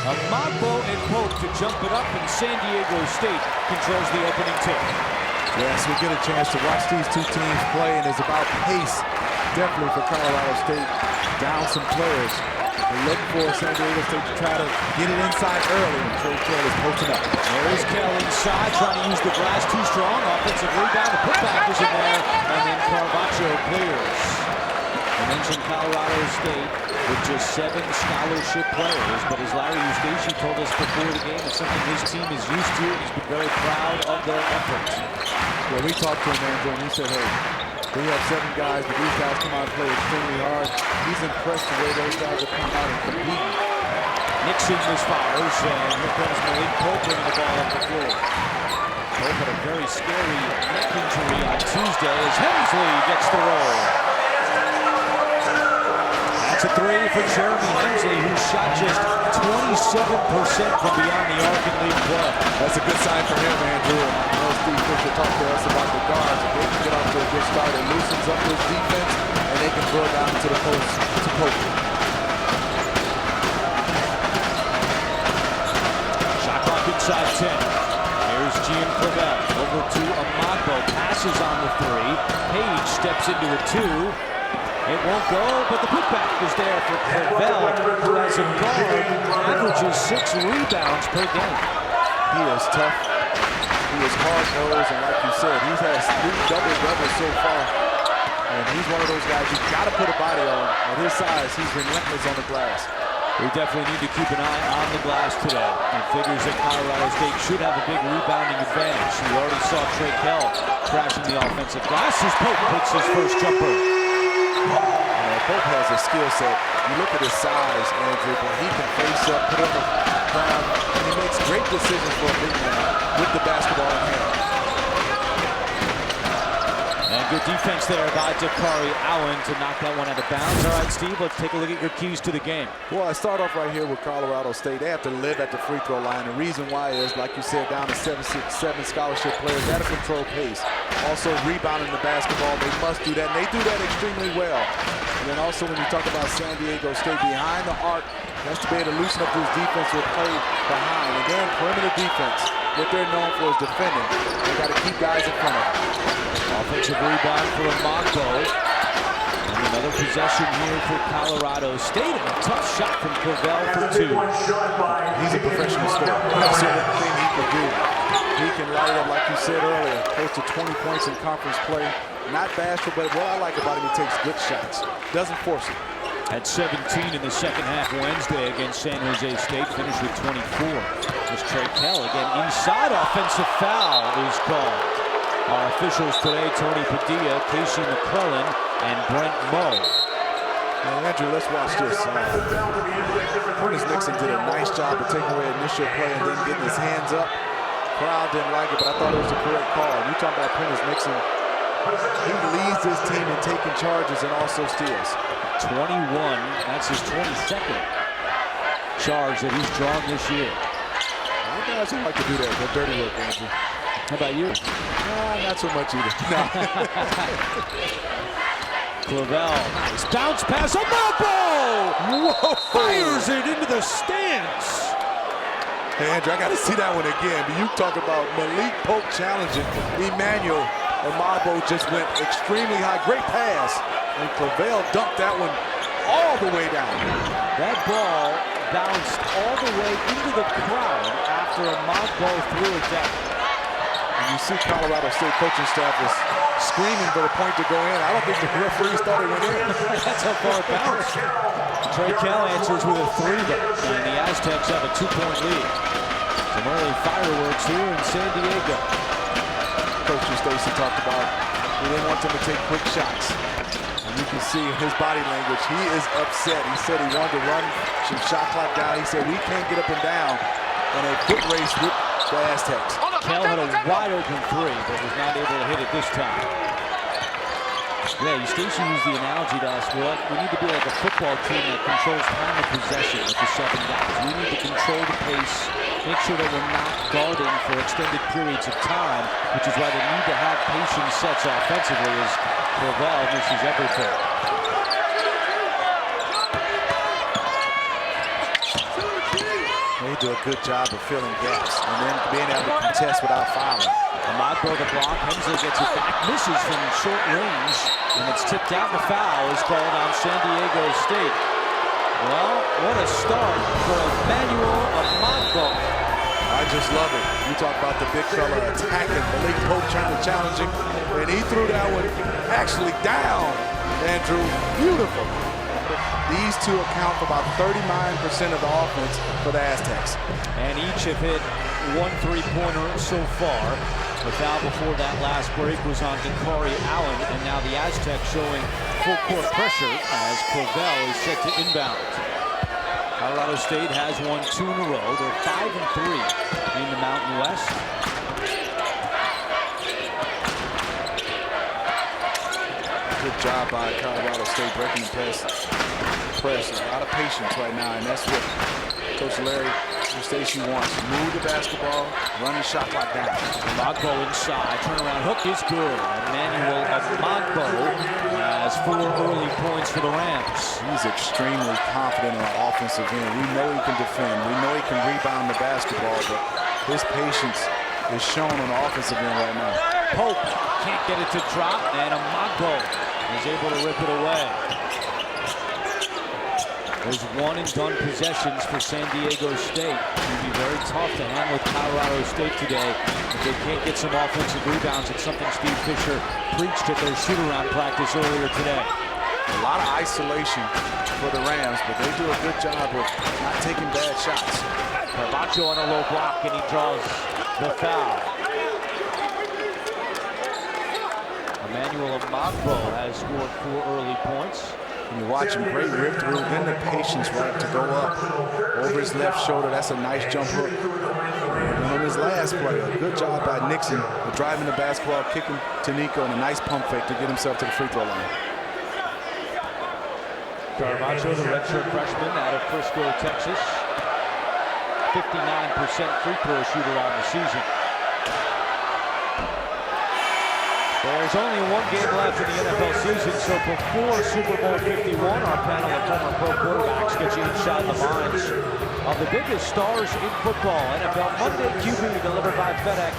Omogbo and Pope to jump it up, and San Diego State controls the opening tip. Yes, we get a chance to watch these two teams play, and it's about pace, definitely for Colorado State. Down some players. They look for San Diego State to try to get it inside early, and Trey Kell is posting up. There's Kell inside, trying to use the glass too strong. Offensive rebound, the putback is in there, and then Carvacho clears. I mentioned Colorado State with just 7 scholarship players, but as Larry Eustace told us before the game, it's something his team is used to. He's been very proud of their efforts. Well, we talked to him, Andrew, and he said, hey, we have 7 guys, but these guys come out and play extremely hard. He's impressed the way those guys are coming out and competing. Nixon misfires, and here comes Malik Pope bringing the ball up the floor. Pope had a very scary neck injury on Tuesday as Hensley gets the roll. That's a 3 for Jeremy Hensley, who shot just 27% from beyond the arc and lead club. That's a good sign for him, Andrew. I know Steve Fisher talked to us about the guards. If they can get off to a good start, it loosens up his defense, and they can throw it down to the post to Pope. Shot clock inside 10. Here's Gian Clavel over to Omogbo. Passes on the 3. Page steps into a 2. It won't go, but the putback is there for Clavel, who has a guard, averages 6 rebounds per game. He is tough. He is hard-nosed, and like you said, he's had 3 double-doubles so far. And he's one of those guys you got to put a body on. At his size, he's relentless on the glass. We definitely need to keep an eye on the glass today. He figures that Colorado State should have a big rebounding advantage. We already saw Trey Kell crashing the offensive glass as Pope hits his first jumper. Pope has a skill set. You look at his size, Andrew, but he can face up, put on the ground, and he makes great decisions for a big man with the basketball in hand. And good defense there by Dakari Allen to knock that one out of bounds. All right, Steve, let's take a look at your keys to the game. Well, I start off right here with Colorado State. They have to live at the free throw line. The reason why is, like you said, down to 7 scholarship players. Got to control pace. Also, rebounding the basketball. They must do that, and they do that extremely well. And then also, when you talk about San Diego State behind the arc, has to be able to loosen up this defense with play behind. And then perimeter defense, what they're known for is defending. They got to keep guys in front of them. Offensive rebound for Omogbo. And another possession here for Colorado State. And a tough shot from Clavel for 2. He's a professional scorer. That's the other thing he can do. He can light it up, like you said earlier, close to 20 points in conference play. Not bashful, but what I like about him, he takes good shots. Doesn't force it. At 17 in the second half Wednesday against San Jose State, finished with 24. There's Trey Kell again inside. Offensive foul is called. Our officials today, Tony Padilla, Casey McClellan, and Brent Moe. Now, Andrew, let's watch this. Prentice Nixon did a nice job of taking away initial play and then getting his hands up. Crowd didn't like it, but I thought it was the correct call. You talk about Prentice Nixon. He leads his team in taking charges and also steals. 21, that's his 22nd charge that he's drawn this year. You guys don't like to do that. They're dirty work, Andrew. How about you? Not so much either. No. Clavel, nice bounce pass. Omogbo! Fires it into the stands. Hey, Andrew, I got to see that one again. But you talk about Malik Pope challenging Emmanuel Omogbo, just went extremely high. Great pass. And Clavel dumped that one all the way down. That ball bounced all the way into the crowd after Omogbo threw it down. And you see Colorado State coaching staff is screaming for the point to go in. I don't think the referees thought it went in. That's how far it bounced. Trey Kell answers with a 3, and the Aztecs have a 2-point lead. Some early fireworks here in San Diego. Coach Stacy talked about he didn't want them to take quick shots. And you can see his body language. He is upset. He said he wanted to run some shot clock down. He said we can't get up and down in a foot race with the Aztecs. Kell had a wide open 3, but was not able to hit it this time. Yeah, Stacy used the analogy to us, well, we need to be like a football team that controls time of possession with the 7 guys. We need to control the pace, make sure that we're not guarding for extended periods of time, which is why they need to have patient sets offensively as Clavel misses everything. They do a good job of filling gaps and then being able to contest without fouling. Omogbo the block. Hemsley gets it back, misses from short range, and it's tipped out. The foul is called on San Diego State. Well, what a start for Emmanuel Omogbo. I just love it. You talk about the big fella attacking Malik Pope, trying to challenge him, and he threw that one actually down. Andrew, beautiful. These two account for about 39% of the offense for the Aztecs. And each have hit 1 3-pointer so far. The foul before that last break was on Dakari Allen, and now the Aztecs showing full court pressure as Clovell is set to inbound. Colorado State has won 2 in a row. They're 5-3 in the Mountain West. Good job by Colorado State breaking the press. A lot of patience right now, and that's what Coach Larry Stacey wants. Move the basketball, run the shot clock down. Omogbo inside, turnaround hook is good. Emmanuel Omogbo has 4 early points for the Rams. He's extremely confident in the offensive end. We know he can defend. We know he can rebound the basketball, but his patience is shown on the offensive end right now. Pope can't get it to drop, and Omogbo is able to rip it away. There's 1-and-done possessions for San Diego State. It will be very tough to hang with Colorado State today if they can't get some offensive rebounds. It's something Steve Fisher preached at their shoot-around practice earlier today. A lot of isolation for the Rams, but they do a good job of not taking bad shots. Carvacho on a low block, and he draws the foul. Emmanuel Omogbo has scored 4 early points. And you watch him, great rip through, then the patience, right, to go up over his left shoulder. That's a nice jump hook. And on his last play, a good job by Nixon of driving the basketball, kicking to Nico, and a nice pump fake to get himself to the free throw line. Carvacho, the redshirt freshman out of Frisco, Texas. 59% free throw shooter on the season. There's only 1 game left in the NFL season, so before Super Bowl 51, our panel of former pro quarterbacks gets you inside the minds of the biggest stars in football. NFL Monday QB delivered by FedEx.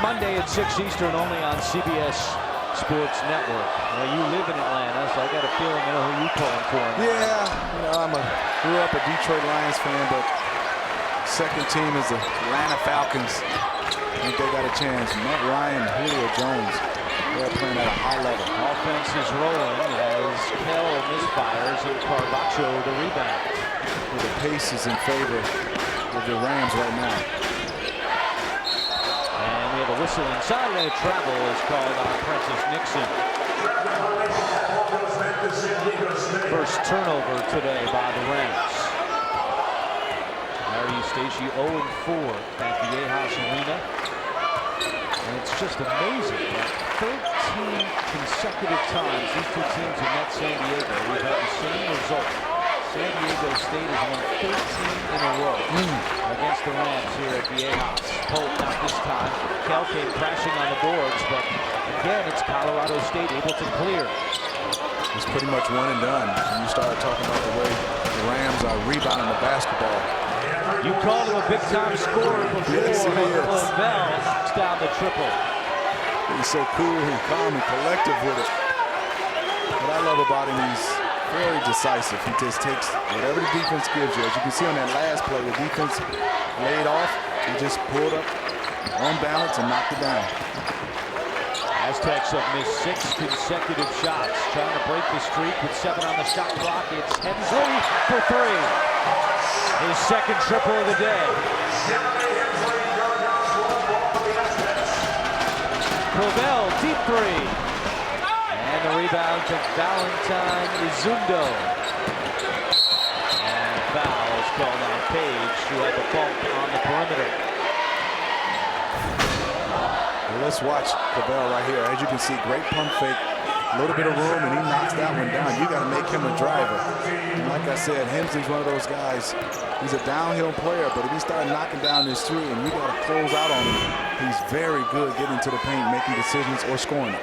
Monday at 6 Eastern, only on CBS Sports Network. Well, you live in Atlanta, so I got a feeling I know who you're calling for. Yeah, you know, grew up a Detroit Lions fan, but second team is the Atlanta Falcons. I think they got a chance. Matt Ryan, Julio Jones, they're playing at a high level. Offense is rolling as Kell misfires and Carvacho the rebound. Well, the pace is in favor of the Rams right now. And we have a whistle inside, and a travel is called on Prentice Nixon. First turnover today by the Rams. Larry Stacey 0-4 at the Viejas Arena. And it's just amazing that 13 consecutive times these two teams have met San Diego, we've had the same result. San Diego State has won 13 in a row against the Rams here at Viejas. Pope not this time. Kell came crashing on the boards, but again, it's Colorado State able to clear. It's pretty much 1 and done. When you start talking about the way the Rams are rebounding the basketball. You called him a big-time scorer before. Yes, he is. Clovell knocks down the triple. He's so cool and calm and collective with it. What I love about him, he's very decisive. He just takes whatever the defense gives you. As you can see on that last play, the defense laid off. He just pulled up on balance and knocked it down. Aztecs have missed 6 consecutive shots. Trying to break the streak with 7 on the shot clock. It's Hemsley for 3. His second triple of the day. Clovell, deep 3. And the rebound to Valentine Izundo. And foul is called on Page, who had the bump on the perimeter. Well, let's watch Clovell right here. As you can see, great pump fake. A little bit of room, and he knocks that one down. You got to make him a driver. And like I said, Hemsley's one of those guys. He's a downhill player, but if he starts knocking down this 3 and you got to close out on him, he's very good getting to the paint, making decisions, or scoring it.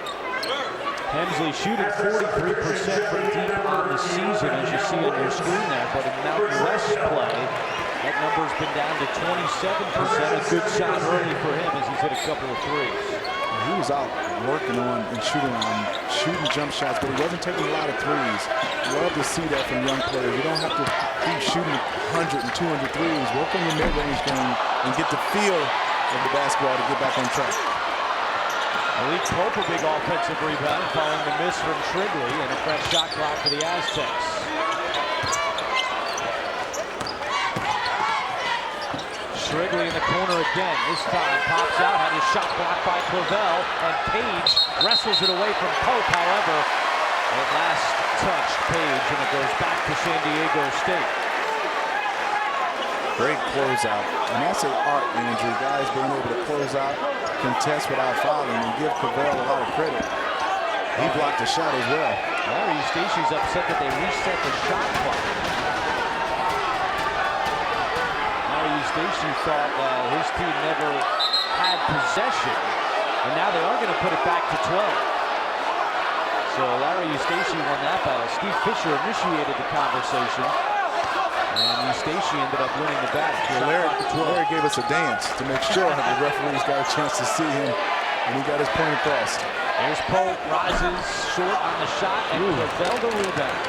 Hemsley shooting 43% from deep on the season, as you see on your screen there, but in Mountain West play, at number's been down to 27%. A good shot early for him as he's hit a couple of threes. He was out working on and shooting jump shots, but he wasn't taking a lot of threes. Love to see that from young players. You don't have to keep shooting 100 and 200 threes. Work on your mid-range game and get the feel of the basketball to get back on track. Malik Pope, a big offensive rebound following the miss from Shrigley, and a fresh shot clock for the Aztecs. Shrigley in the corner again. This time pops out, had his shot blocked by Clavell, and Page wrestles it away from Pope. However, at last touched Page, and it goes back to San Diego State. Great closeout, and that's an art, Andrew. Guys being able to close out, contest without fouling, and give Clavell a lot of credit. He blocked the shot as well. Larry Eustachy's upset that they reset the shot clock. Eustachy thought his team never had possession, and now they are going to put it back to 12. So Larry Eustachy won that battle. Steve Fisher initiated the conversation, and Eustachy ended up winning the battle. Larry gave us a dance to make sure that the referees got a chance to see him, and he got his point across. There's Pope, rises short on the shot, and Clavell the rebound.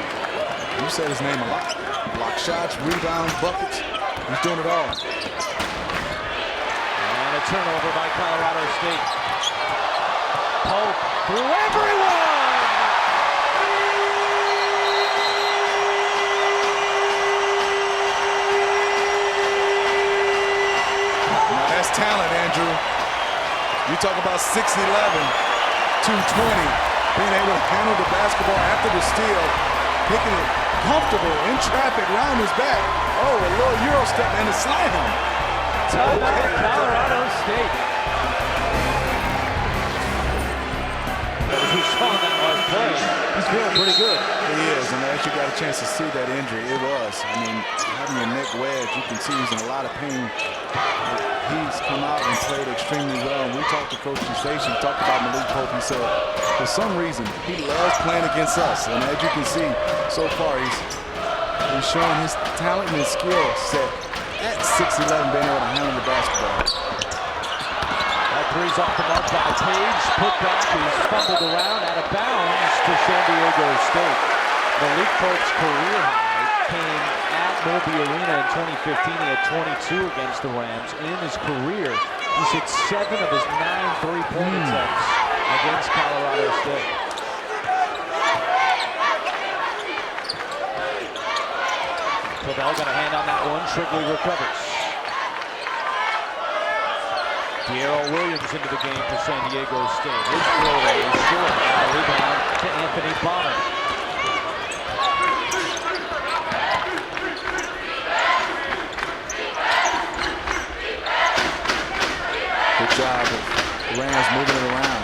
You said his name a lot. Block shots, rebounds, buckets. He's doing it all. And a turnover by Colorado State. Pope through everyone! Now that's talent, Andrew. You talk about 6'11", 220, being able to handle the basketball after the steal, picking it comfortable in traffic around his back. Oh, a little Euro step and a slam. Timeout, Colorado State. As we saw that last play, he's feeling pretty good. He is, and as you got a chance to see that injury, it was. I mean, having a neck wedge, you can see he's in a lot of pain. He's come out and played extremely well. And we talked to Coach Eustachy, talked about Malik Pope. He said, for some reason, he loves playing against us. And as you can see, so far, he's showing his talent and his skill set at 6'11", being able to handle the basketball. That three's off the mark by Page. Put back, he's fumbled around, out of bounds to San Diego State. Malik Pope's career high came at Moby Arena in 2015. He had 22 against the Rams. And in his career, he's hit 7 of his 9 three-point attempts against Colorado State. Clavell got a hand on that one. Shrigley recovers. De'Aaron Williams into the game for San Diego State. His floater is short. And a rebound to Anthony Bonner. Good job of the Rams moving it around.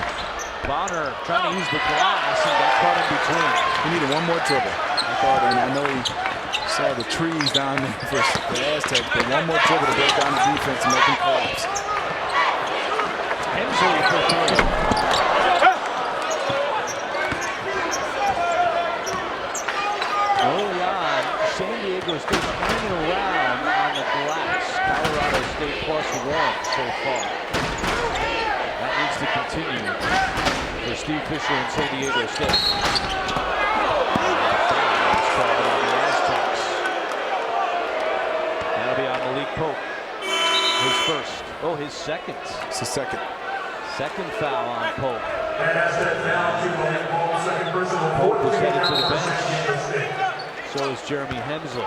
Bonner trying to use the glass and got caught in between. He needed one more dribble. I thought, and I know he saw the trees down there for the Aztecs, but one more dribble to break down the defense and make him collapse. Hensley for three. Early on, San Diego State hanging around on the glass. Colorado State +1 so far. That needs to continue for Steve Fisher and San Diego State. That'll be on Malik Pope. His first. Oh, his second. It's the second. Second foul on Pope. Pope was headed to the bench. So is Jeremy Hensley.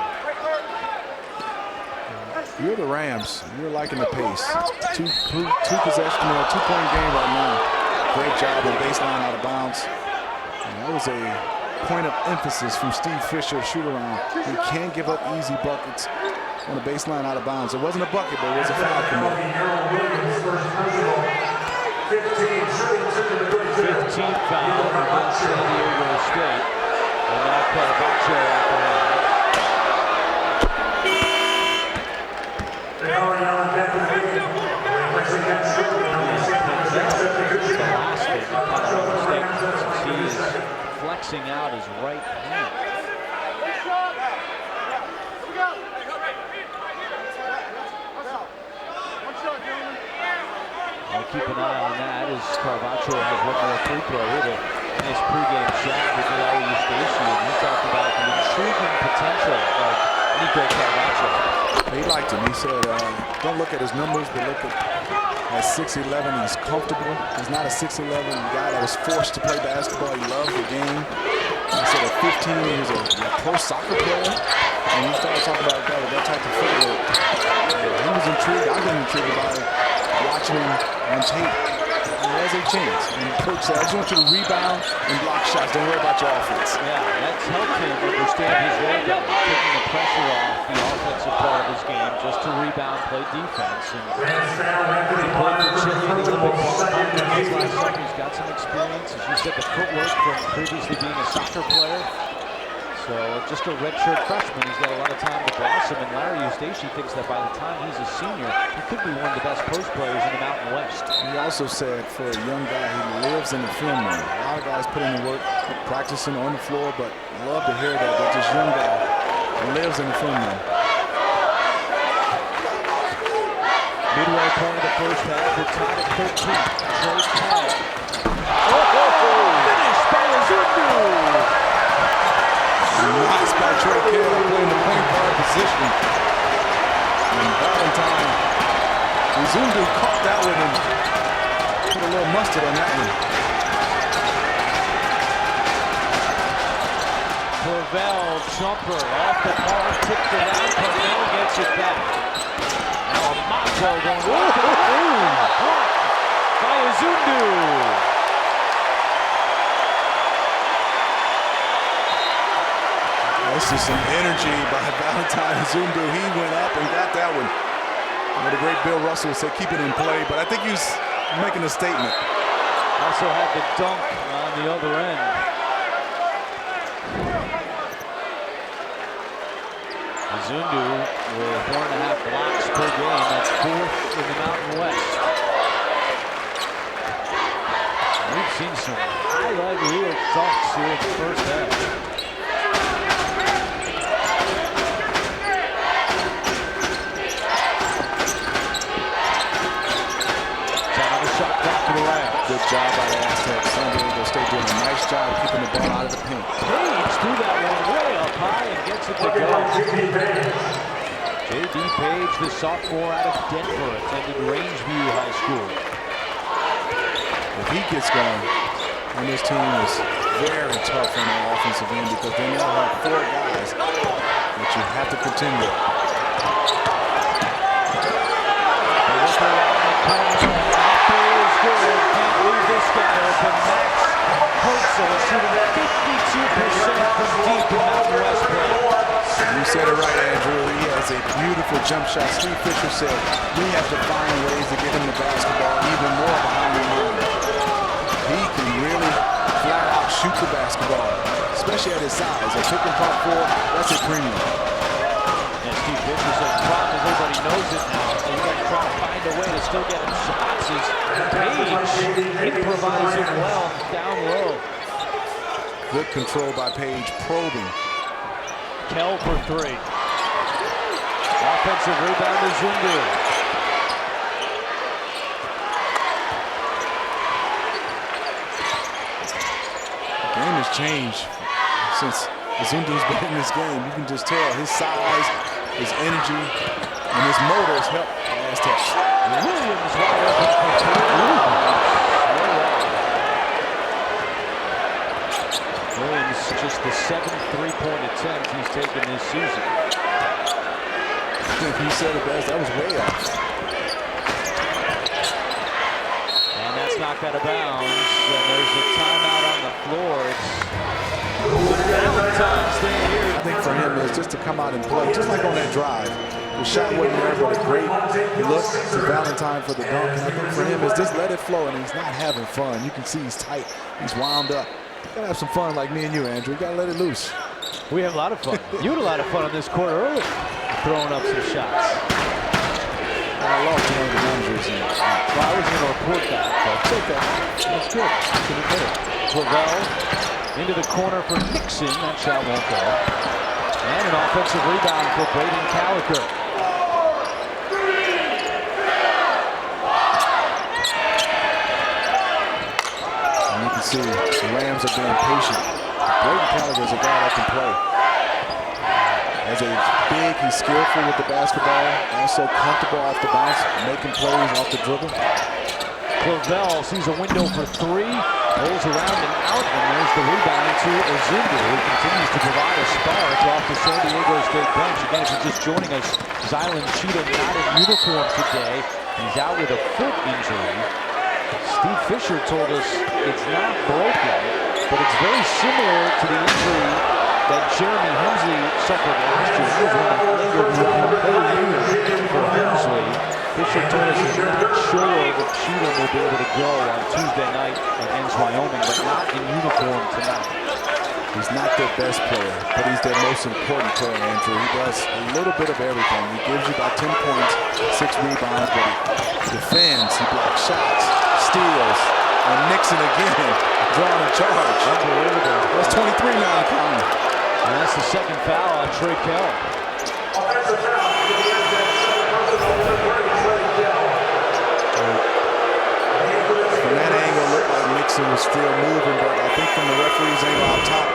You're the Rams. You're liking the pace. Two possession or 2-point game right now. Great job on baseline out of bounds. And that was a point of emphasis from Steve Fisher, shoot around. He can't give up easy buckets on the baseline out of bounds. It wasn't a bucket, but it was a foul committed. 15th foul against San Diego State. And now Caravaggio after that. He is flexing out his right hand. I'll keep an eye on that as Carvacho has one more free throw. Hit a nice pregame shot with Larry Eustace, and he talked about the intriguing potential of Nico Carvacho. He liked him. He said, don't look at his numbers, but look at 6'11". He's comfortable. He's not a 6'11 guy that was forced to play basketball. He loves the game. He said at 15, he was a pro soccer player. And he started talking about a guy with that type of footwork. He was intrigued. I've been intrigued by watching him on tape. He has a chance. And coach said, I just want you to rebound and block shots. Don't worry about your offense. Yeah, that's helped him understand his role better, taking the pressure off the offensive part of his game just to rebound, play defense. And he played for Chile in the Olympic qualifiers last summer. He's got some experience. As you said, the footwork from previously being a soccer player. So just a redshirt freshman, he's got a lot of time to blossom, and Larry Eustace thinks that by the time he's a senior, he could be one of the best post players in the Mountain West. He also said for a young guy, he lives in the film room. A lot of guys put in the work, practicing on the floor, but I love to hear that this young guy lives in the film room. Midway point of the first half, we're tied at 13. Trey Kell. Finished by Azundu. Nice by Trey Kell, playing the point guard position. And Valentine, Azundu caught that one and put a little mustard on that one. Clavell, jumper, off the ball, tipped around, Clavell gets it back. Now Omogbo going blocked by Azundu. This is some energy by Valentine Azundu. He went up and got that one. You know, the great Bill Russell said keep it in play, but I think he's making a statement. Also had the dunk on the other end. Azundu with 4.5 blocks per game. That's 4th in the Mountain West. We've seen some highlight reel dunks here in the first half. Good job by the Aztecs. San Diego State doing a nice job of keeping the ball out of the paint. Page threw that one way up high and gets it to go. J.D. Page, the sophomore out of Denver, attended Rangeview High School. If he gets going, and this team is very tough on the offensive end because they now have 4 guys that you have to contend with. They look around the corner. Can't leave this guy open. Max Hertzel shooting 52% from deep in Mountain West play. You said it right, Andrew. He has a beautiful jump shot. Steve Fisher said we have to find ways to get him the basketball even more behind the line. He can really flat out shoot the basketball, especially at his size. A pick and pop 4, that's a premium. And Steve Fisher said the problem is everybody knows it now. So you got to try to find a way to still get him shots. Page improvising well down low. Good control by Page, probing. Kell for 3. Offensive rebound to Azundu. The game has changed since Azundu's been in this game. You can just tell his size, his energy, and his motor has helped the Aztecs. Williams wide open for 2. Williams just the 7th three-point attempt he's taken this season. He said it best, that was way off. And that's knocked out of bounds. And there's a timeout on the floor. It's Valentine staying here. I think for him is just to come out and play, just like on that drive. The shot wasn't there, but a great look to Valentine for the dunk. And I think for him is just let it flow, and he's not having fun. You can see he's tight, he's wound up. You gotta have some fun like me and you, Andrew. You gotta let it loose. We have a lot of fun. You had a lot of fun on this court earlier, throwing up some shots. I lost one of the managers. Well, I was going to report that, but it's okay. That's good. Can be better. Clavell into the corner for Nixon. That shot won't go. And an offensive rebound for Braden Caliker. see the Rams are being patient. Brayden Gallagher is a guy that can play. As a big, he's skillful with the basketball, also comfortable off the bounce, making plays off the dribble. Clavell sees a window for three, rolls around and out, and there's the rebound to Ozundu, who continues to provide a spark off the San Diego State bench. Again, if you're just joining us, Zylan Cheatham not in uniform today. He's out with a foot injury. Steve Fisher told us it's not broken, but it's very similar to the injury that Jeremy Hemsley suffered last year. He was one that lingered throughout the whole year for Hemsley. Fisher told us he's not sure if Cheatham will be able to go on Tuesday night against Wyoming, but not in uniform tonight. He's not their best player, but he's their most important player, Andrew. He does a little bit of everything. He gives you about 10 points, 6 rebounds, but he defends, he blocks shots, steals, and Nixon again, drawing a charge. Unbelievable. That's 23 now, counting. And that's the second foul on Trey Kell. From that angle, it looked like Nixon was still moving, but I think from the referee's angle out top,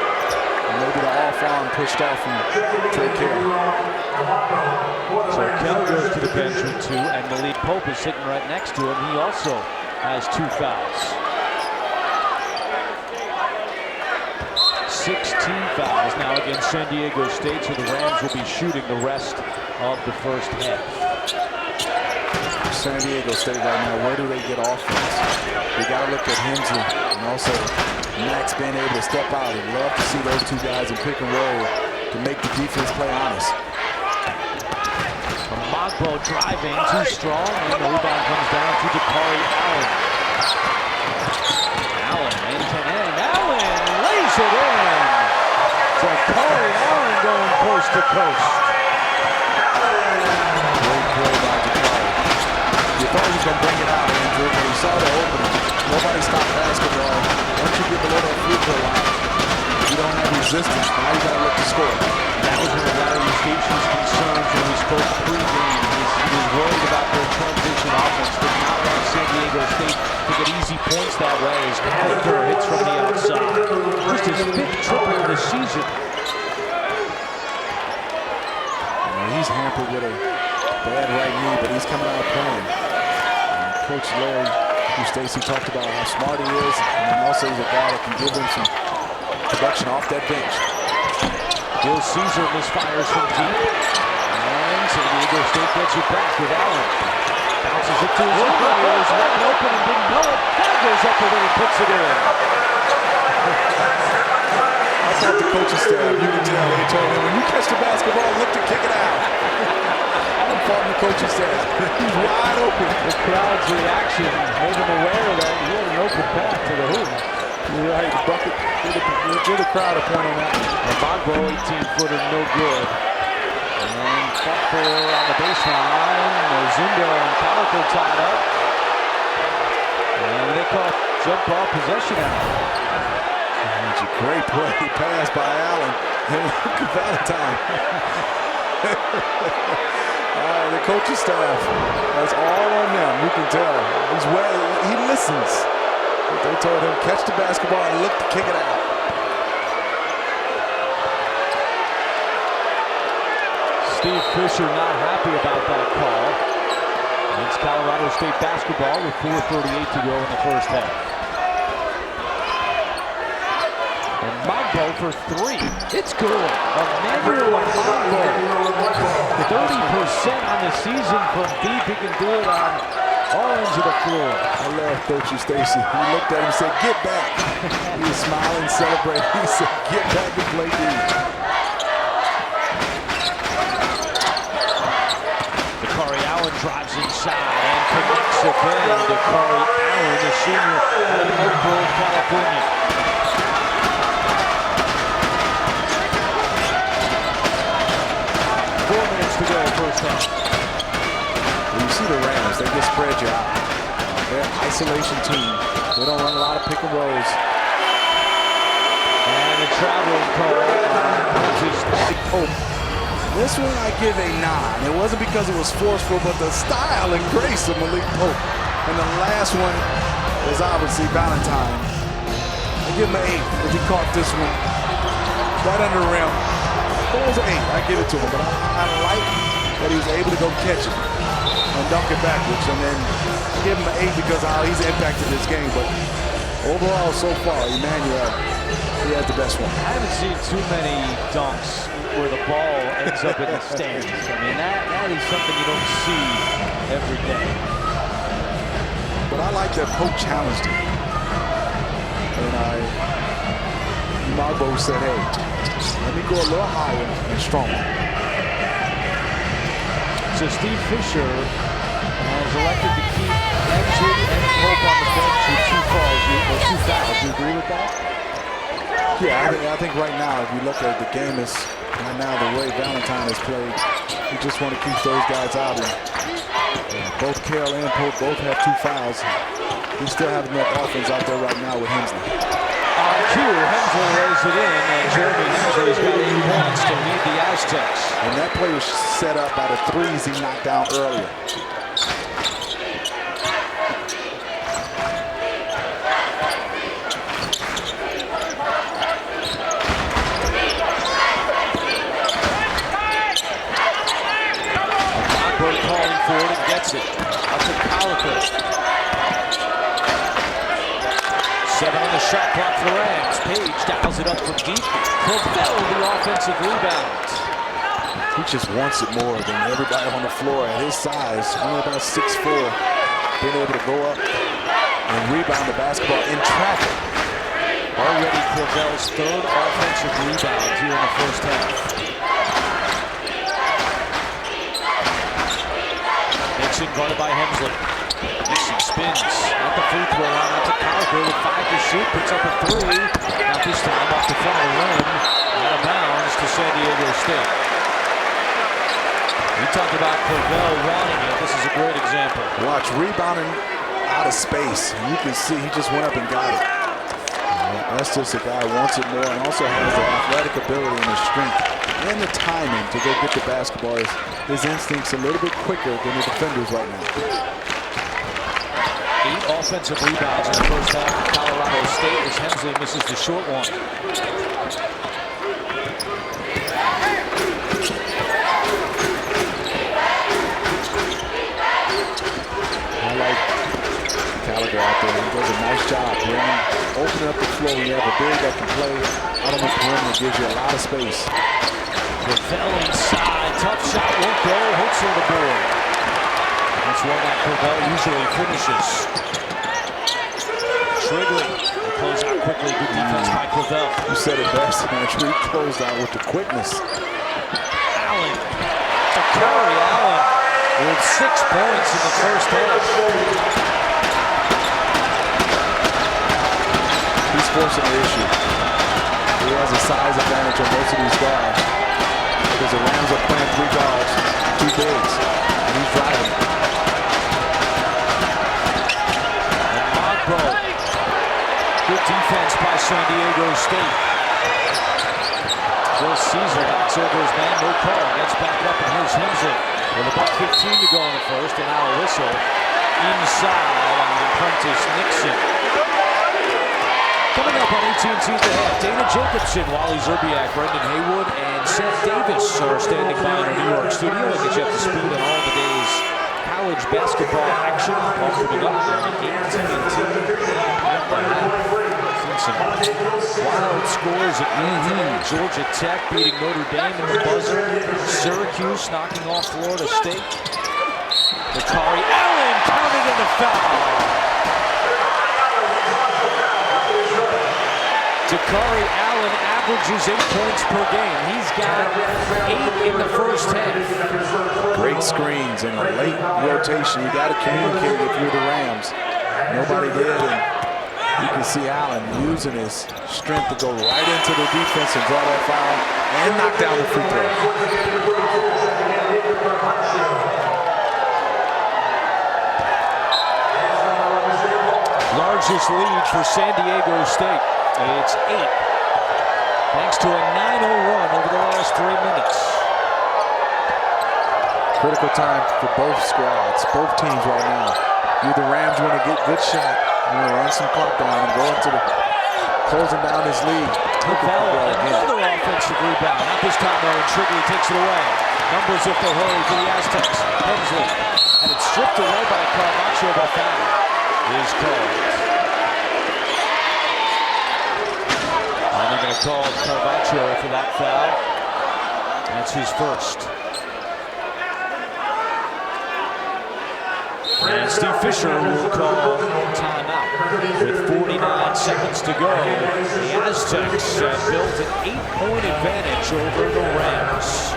maybe the off-arm pushed off from Trey Kell. So Kell goes to the bench with 2, and Malik Pope is sitting right next to him. He also has 2 fouls. 16 fouls now against San Diego State, so the Rams will be shooting the rest of the first half. San Diego State right now, where do they get offense? They got to look at Hemsley and also Max being able to step out. I'd love to see those 2 guys in pick and roll to make the defense play honest. Omogbo driving, too strong, and the rebound comes down to Dakari Allen. Allen end-to-end. Allen lays it in. Dakari Allen going coast to coast. Great play by Dakari. You thought he was going to bring it out, Andrew, but he saw the opening. Nobody stopped basketball. Once you get below that free throw line, you don't have resistance. Now you got to look to score. That was one of Larry Station's concerns when we spoke pre-game. He was worried about their transition offense, but not want San Diego State to get easy points that way as Gallagher hits from the outside. Just his 5th triple of the season. He's hampered with a bad right knee, but he's coming out playing. Coach Larry Stacy talked about how smart he is, and then also he's a guy that can give him some production off that bench. Gil Caesar misfires from deep, and San Diego State gets it back with Allen. Bounces it to his own. He was wide open and didn't know it. That goes up with it and puts it in. I thought the coaching staff, you can tell, they told him, when you catch the basketball, look to kick it out. I'm from the coaching staff. He's wide open. The crowd's reaction made him aware that he had an open path to the hoop. You're right, the bucket, give the crowd a point on that. Omogbo, 18-footer, no good. And fought for on the baseline. Ozundu and Calico tied up. And they call jump ball possession out. That's a great play pass by Allen. And look at Valentine. The coaching staff, that's all on them. You can tell. He listens. They told him, catch the basketball and look to kick it out. Steve Fisher not happy about that call. It's Colorado State basketball with 4:38 to go in the first half. Omogbo for 3. It's good. Emmanuel Omogbo. 30% on the season from deep. He can do it on all ends of the floor. I love Coach Stacy. He looked at him and said, get back. He was smiling, celebrating. He said, get back and play D. Dakari Allen drives inside and connects again. Dakari Allen, the senior out of Oak Grove, California. To go first half. When you see the Rams, they just spread you out. They're an isolation team. They don't run a lot of pick and rolls. And a traveling call on This one I give a 9. It wasn't because it was forceful, but the style and grace of Malik Pope. And the last one was obviously Valentine. I give him an 8 if he caught this one. Right under the rim. It was an 8. I give it to him, but I like that he was able to go catch it and dunk it backwards. And then I give him an 8 because of how he's impacted this game. But overall, so far, Emmanuel, he has the best one. I haven't seen too many dunks where the ball ends up in the stands. I mean, that is something you don't see every day. But I like that Pope challenged him. And Omogbo said, hey, let me go a little higher and stronger. So Steve Fisher has elected to keep Emsley and Pope on the bench with 2 fouls. You agree with that? Yeah, I think right now, if you look at the game, is right now the way Valentine has played, you just want to keep those guys out. And both Carroll and Pope both have 2 fouls. We still have enough offense out there right now with Hemsley. On cue, Hemsley lays it in, and Jeremy Hemsley's got 8 points to lead the Aztecs. And that play was set up by the 3s he knocked down earlier. Calling for it and gets it. Out to Calico. 7 on the shot clock for the Rams. Page dials it up from deep. Fulfill the offensive rebound. He just wants it more than everybody on the floor at his size. Only about 6'4", being able to go up and rebound the basketball in traffic. Already Corvell's 3rd offensive rebound here in the first half. Nixon guarded by Hemsley. Nixon spins at the free throw line, out to Calico with 5 to shoot, puts up a 3. Not this time off the front of the rim, out of bounds to San Diego State. We talked about Corvell wanting it. This is a great example. Watch, rebounding out of space. You can see he just went up and got it. That's just a guy who wants it more and also has the athletic ability and the strength and the timing to go get the basketball. His instinct's a little bit quicker than the defenders right now. 8 offensive rebounds in the first half for Colorado State as Hemsley misses the short one. I like Calico out there. He does a nice job opening up the floor. You have a big that can play out on the perimeter, gives you a lot of space. Corvell inside, tough shot, won't go, hooks on the board. That's one that Corvell usually finishes. Triggering, they close out quickly, good defense by Corvell. You said it best, man. He closed out with the quickness. Allen, to Curry, Allen with 6 points in the first half. He's forcing the issue. He has a size advantage on most of these guards. Because the Rams are playing 3 guards, 2 bigs, and he's driving. Omogbo, good defense by San Diego State. Phil Caesar knocks over his man, no call, gets back up, and here's Hemsley with about 15 to go in the first, and now a whistle inside on Prentice Nixon. Coming up on AT&T's The Half, Dana Jacobson, Wally Zerbiak, Brendan Haywood, and Seth Davis are standing by in our New York studio. We'll get you up to speed on all the day's college basketball action. All coming up on AT&T. Wild scores at Georgia Tech beating Notre Dame in the buzzer. Syracuse knocking off Florida State. Dakari Allen counted in the foul. Dakari Allen averages 8 points per game. He's got 8 in the first half. Great screens and a late rotation. You got to communicate if you're the Rams. Nobody did, and you can see Allen using his strength to go right into the defense and draw that foul and knock down the free throw. Largest lead for San Diego State. It's 8, thanks to a 9-0 run over the last 3 minutes. Critical time for both squads, both teams right now. You the Rams want to get good shot. You want to run some clock down and go into the closing down his lead. Another offensive rebound. Not this time, though, and Trigley takes it away. Numbers if they hurry for the Aztecs. Hensley. And it's stripped away by Carvaccio, but foul is called. And they're going to call Carvaccio for that foul. That's his first. And Steve Fisher will call timeout. With 49 seconds to go, the Aztecs have built an 8-point advantage over the Rams.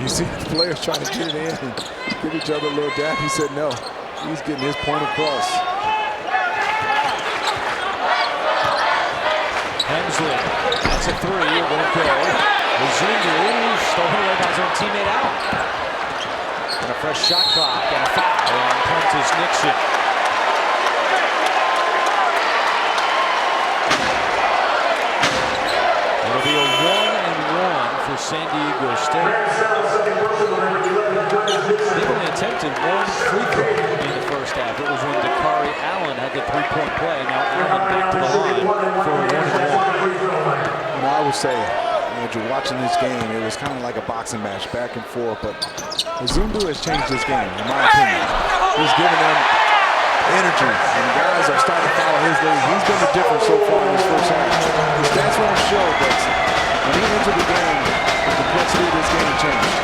You see the players trying to get it in and give each other a little dab. He said no. He's getting his point across. Hensley, that's a three, it won't go. Ozundu stolen away by his own teammate out. And a fresh shot clock and a foul on Pontus Nixon. It'll be a 1-and-1 for San Diego State. They've only attempted one free throw in the first half. It was when Dakari Allen had the three-point play. Now Allen back to the line for a 1-and-1. You know, I would say, Andrew, watching this game, it was kind of like a boxing match, back and forth. But Ozundu has changed this game, in my opinion. He's given them energy, and the guys are starting to follow his lead. He's been the difference so far in this first half. The stats won't show, but when he entered the game, the complexity of this game changed.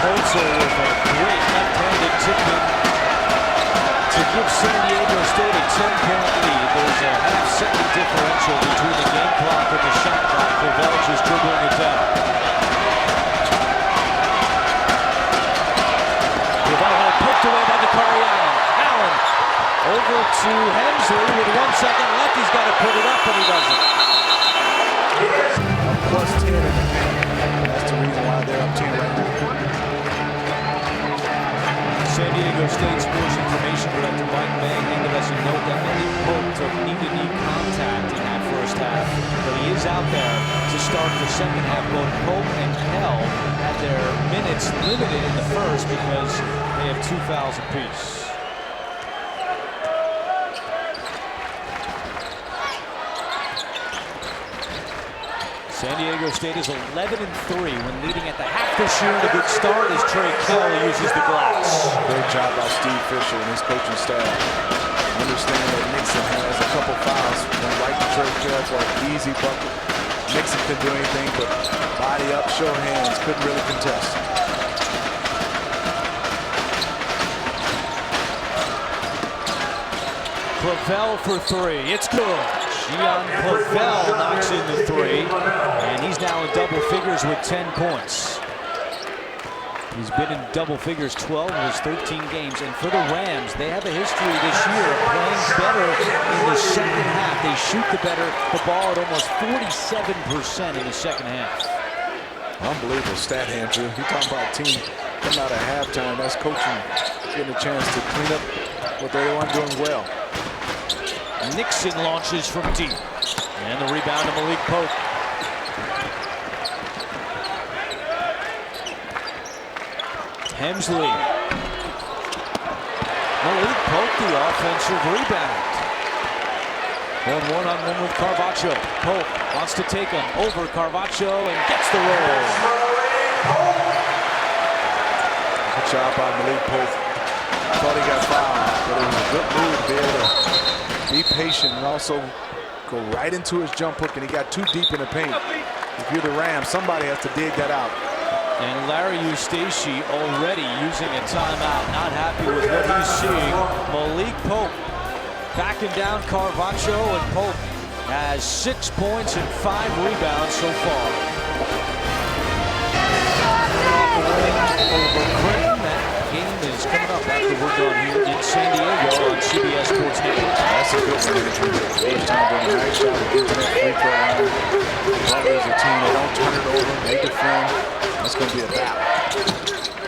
Holzer with a great left-handed tip-in to give San Diego State a 10-point lead. There's a half-second differential between the game clock and the shot clock. Clavell just dribbling it down. Clavell poked away by Dakari Allen. Allen over to Hensley with 1 second left. He's got to put it up, but he doesn't. Plus 10 in the game. That's the reason why they're up 10 right now. San Diego State Sports Information Director Mike Mang ended us a note that Malik Pope took knee-to-knee contact in that first half, but he is out there to start the second half. Both Pope and Kell had their minutes limited in the first because they have 2 fouls apiece. San Diego State is 11-3 when leading at the half this year. A good start as Trey Kell uses the glass. Great job by Steve Fisher and his coaching staff. Understand that Nixon has a couple fouls. Went right to Trey Kell for an easy bucket. Nixon couldn't do anything but body up, show hands, couldn't really contest. Clavell for three. It's good. Gian Clavell knocks in the three, and he's now in double figures with 10 points. He's been in double figures 12 of his 13 games, and for the Rams, they have a history this year of playing better in the second half. They shoot the ball at almost 47% in the second half. Unbelievable stat, Andrew. You're talking about a team coming out at halftime. That's coaching getting a chance to clean up what they weren't doing well. Nixon launches from deep. And the rebound to Malik Pope. Hensley. Malik Pope, the offensive rebound. 1-on-1 with Carvaccio. Pope wants to take him over Carvaccio and gets the roll. Good job by Malik Pope. Thought he got fouled, but it was a good move to be able to be patient and also go right into his jump hook, and he got too deep in the paint. If you're the Rams, somebody has to dig that out. And Larry Eustace already using a timeout, not happy with what he's seeing. Malik Pope backing down Carvaccio, and Pope has 6 points and 5 rebounds so far. That game is coming up after we're done here in San Diego on CBS Sports Network. That's a good one, Andrew. First time doing a nice job of getting that free throw line. Butler is a team, they don't turn it over, they defend. That's going to be a battle.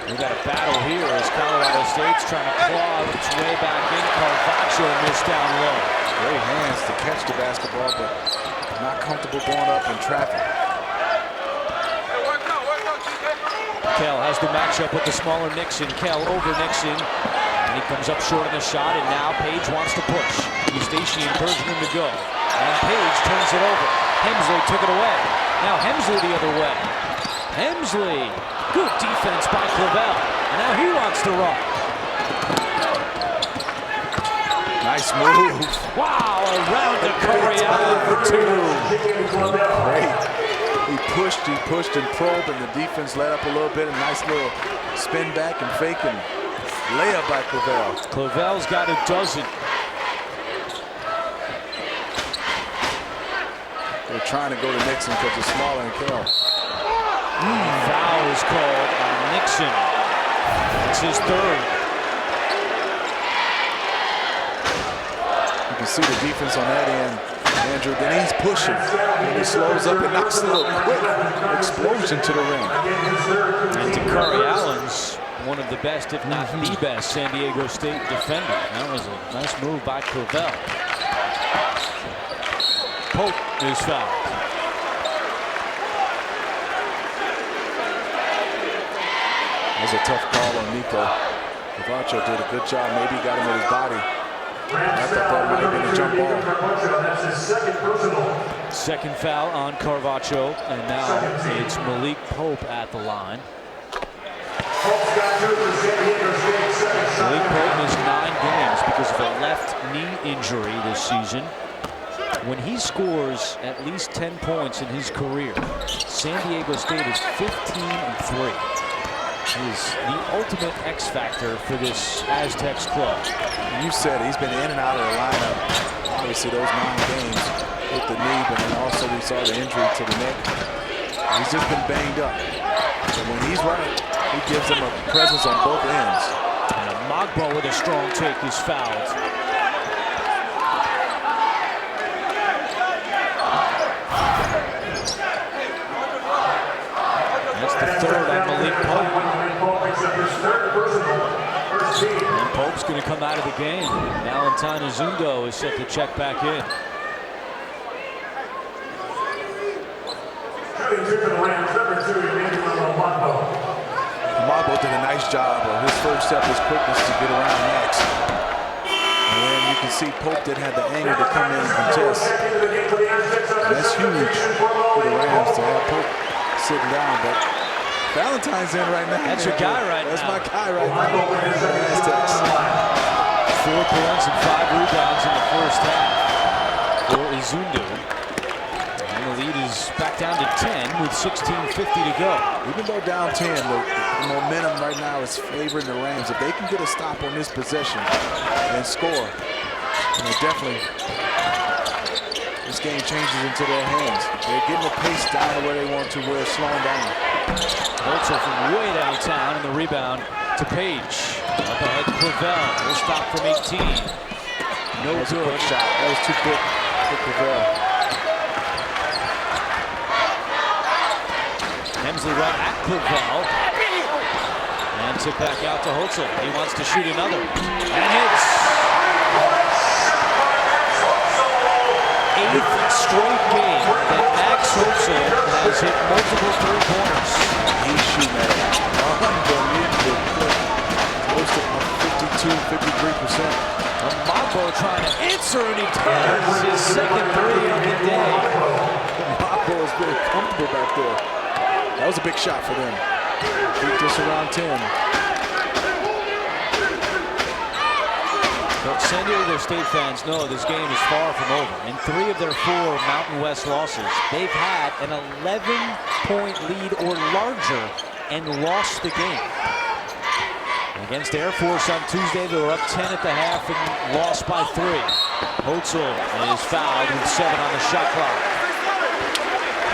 We got a battle here as Colorado State's trying to claw its way back in. Carvaccio missed down low. Great hands to catch the basketball, but not comfortable going up in traffic. Kell has the matchup with the smaller Nixon. Kell over Nixon. And he comes up short on the shot, and now Page wants to push. Eustace encouraging him to go. And Page turns it over. Hemsley took it away. Now Hemsley the other way. Hemsley, good defense by Clavel. And now he wants to run. Nice move. Wow, around to Curry Allen for two. Great. He pushed and probed, and the defense let up a little bit. A nice little spin back and fake and layup by Clavel. Clavel's got a dozen. They're trying to go to Nixon because it's smaller and Kell. Foul is called on Nixon. That's his third. You can see the defense on that end, Andrew. Then he's pushing. And he slows up and knocks a little quick explosion to the rim. And to Curry Allen's one of the best, if not the best, San Diego State defender. That was a nice move by Clavel. Pope is fouled. That was a tough call on Nico. Cavacho did a good job. Maybe he got him with his body. I thought that might have been a jump ball. That's his second personal. Second foul on Carvacho, and now it's Malik Pope at the line. Malik Pope missed 9 games because of a left knee injury this season. When he scores at least 10 points in his career, San Diego State is 15-3. He's the ultimate X factor for this Aztecs club. You said it, he's been in and out of the lineup. Obviously those 9 games with the knee, but then also we saw the injury to the neck. He's just been banged up. But when he's right, he gives them a presence on both ends. And Omogbo with a strong take is fouled. That's the third on Malik Pope. And Pope's going to come out of the game. Valentine Azundo is set to check back in. Omogbo did a nice job. His first step was quickness to get around Max. And then you can see Pope didn't have the angle to come in and contest. And that's huge for the Rams to have Pope sitting down. But Valentine's in right now. That's your guy right That's now. my guy right now. Aztecs. 4 points and 5 rebounds in the first half for Azundo. And the lead is back down to 10 with 16:50 to go. Even though down 10, the momentum right now is favoring the Rams. If they can get a stop on this possession and score, definitely this game changes into their hands. They're getting the pace down to where they want to, where it's slowing down. Holzer from way downtown, and the rebound to Page. Up ahead to Clavel. We'll stop from 18. No That was a good. quick shot. That was too quick for Clavel. Hemsley right at Clavel. And tip back out to Holzer. He wants to shoot another. And hits. 8th straight game that Max Holzer has hit multiple three-pointers. He's shooting at an unbelievable clip. Close to 52, 53%. Omogbo trying to answer, and he does. His second three of the day. Omogbo is very comfortable back there. That was a big shot for them. Keep this around 10. But San Diego State fans know this game is far from over. In 3 of their 4 Mountain West losses, they've had an 11-point lead or larger and lost the game. Against Air Force on Tuesday, they were up 10 at the half and lost by 3. Holzer is fouled with 7 on the shot clock.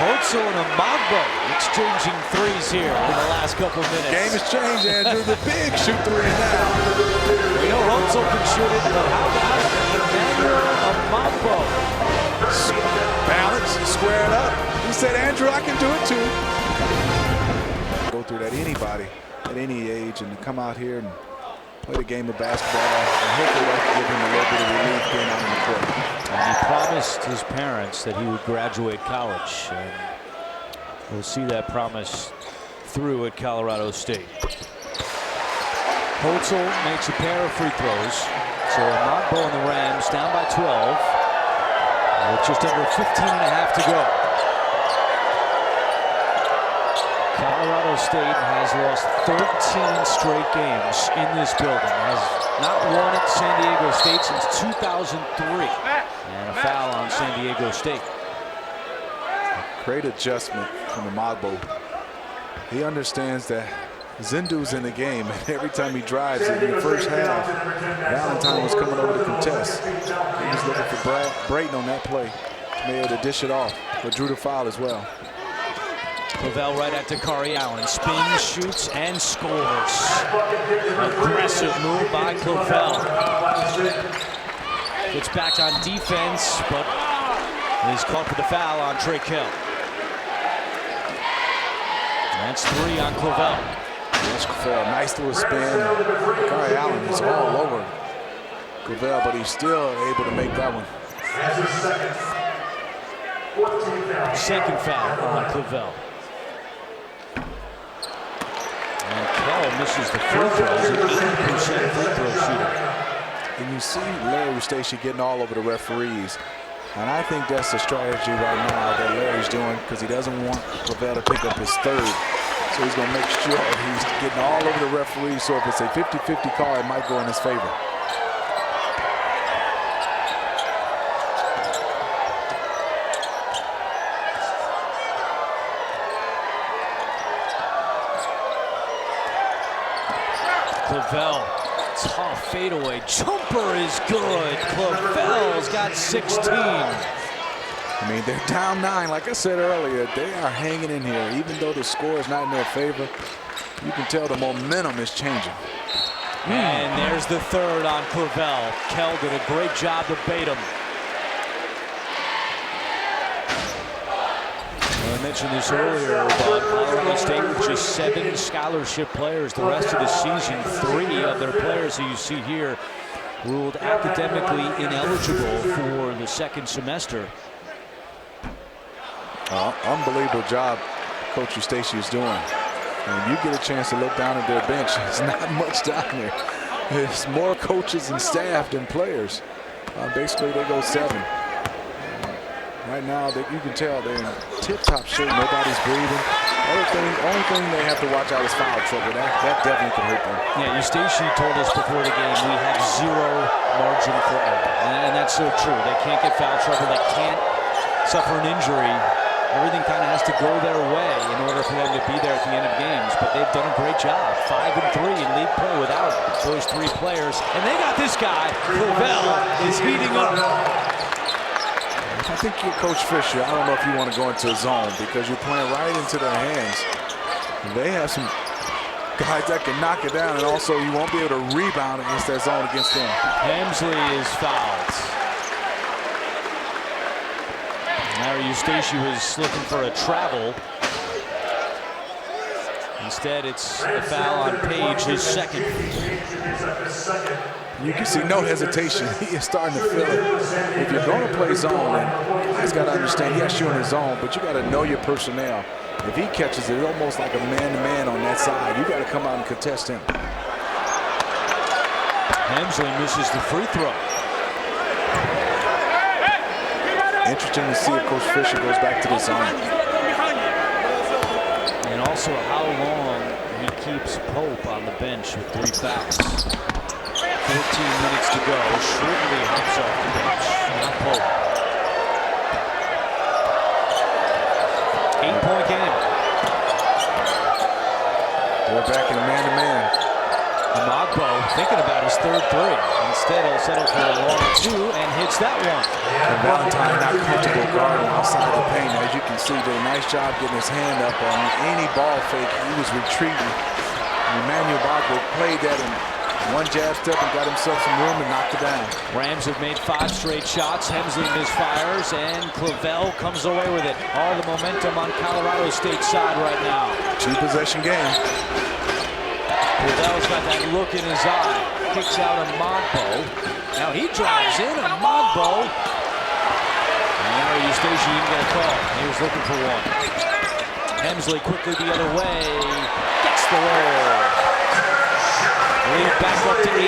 Holzer and Omogbo exchanging threes here in the last couple of minutes. Game has changed, Andrew. The big shoot 3 now. We know Holzer can shoot it, but how about Emmanuel Omogbo? Balance, squared up. He said, Andrew, I can do it too. Go through that anybody at any age and to come out here and play the game of basketball. And hopefully that can give him a little bit of relief being out on the court. And he promised his parents that he would graduate college, and we'll see that promise through at Colorado State. Holtzel makes a pair of free throws. So Omogbo and the Rams down by 12 with just under 15 and a half to go. Colorado State has lost 13 straight games in this building. Has not won at San Diego State since 2003. And a foul on San Diego State. Great adjustment from Omogbo. He understands that Zindu's in the game, and every time he drives it in the first half, Valentine was coming over to contest. He was looking for Brayton on that play to be able to dish it off, but drew the foul as well. Clavell right at Dakari Allen. Spins, shoots, and scores. Aggressive move by Clavell. Gets back on defense, but is caught for the foul on Trey Kell. That's 3 on Clavell. Yes, Clavell, nice little spin. Dakari Allen is all over Clavell, but he's still able to make that one. Second foul on Clavell. And Kell misses the free throws, an 80% free throw shooter. And you see Larry Eustachy getting all over the referees. And I think that's the strategy right now that Larry's doing, because he doesn't want Clavell to pick up his third. So he's going to make sure he's getting all over the referees. So if it's a 50-50 call, it might go in his favor. Clavell, tough fadeaway jumper is good. Clavell's got 16. I mean, they're down 9. Like I said earlier, they are hanging in here. Even though the score is not in their favor, you can tell the momentum is changing. And there's the third on Clavell. Kell did a great job to bait him. I mentioned this earlier, but Colorado State with just 7 scholarship players the rest of the season. 3 of their players who you see here ruled academically ineligible for the second semester. Unbelievable job Coach Eustachy is doing. When you get a chance to look down at their bench, it's not much down there. There's more coaches and staff than players. Basically, they go 7. Right now, that you can tell they're in tip-top shape. Nobody's breathing. Only thing they have to watch out is foul trouble. That definitely can hurt them. Yeah, Eustachy told us before the game we have 0 margin for error, and that's so true. They can't get foul trouble. They can't suffer an injury. Everything kind of has to go their way in order for them to be there at the end of games. But they've done a great job. 5-3 in league play without those 3 players, and they got this guy. Clavell is heating up. I think you're Coach Fisher. I don't know if you want to go into a zone because you're playing right into their hands. They have some guys that can knock it down, and also you won't be able to rebound against that zone against them. Hemsley is fouled. Larry Eustachy was looking for a travel. Instead, it's a foul on Page, his second. You can see no hesitation. He is starting to feel it. If you're going to play zone, and guys got to understand, yes, you're in the zone, but you got to know your personnel. If he catches it, it's almost like a man-to-man on that side. You got to come out and contest him. Hemsley misses the free throw. Interesting to see if Coach Fisher goes back to the zone. And also how long he keeps Pope on the bench with 3 fouls. 14 minutes to go. Shortly hops off the bench. Not Pope. 8-point game. We're back in man-to-man. Omogbo thinking about his 3rd 3. Instead, he'll settle for a long 2 and hits that one. And Valentine not comfortable guarding outside the paint. As you can see, did a nice job getting his hand up on any ball fake. He was retreating. Emmanuel Omogbo played that in one jab step and got himself some room and knocked it down. Rams have made 5 straight shots. Hemsley misfires, and Clavell comes away with it. All the momentum on Colorado State's side right now. 2-possession game. Clavell's got that look in his eye. Kicks out Omogbo. Now he drives in. Omogbo. And Larry Eustachy didn't get a call. He was looking for one. Hemsley quickly the other way. Gets the roll. Lead back up to 8.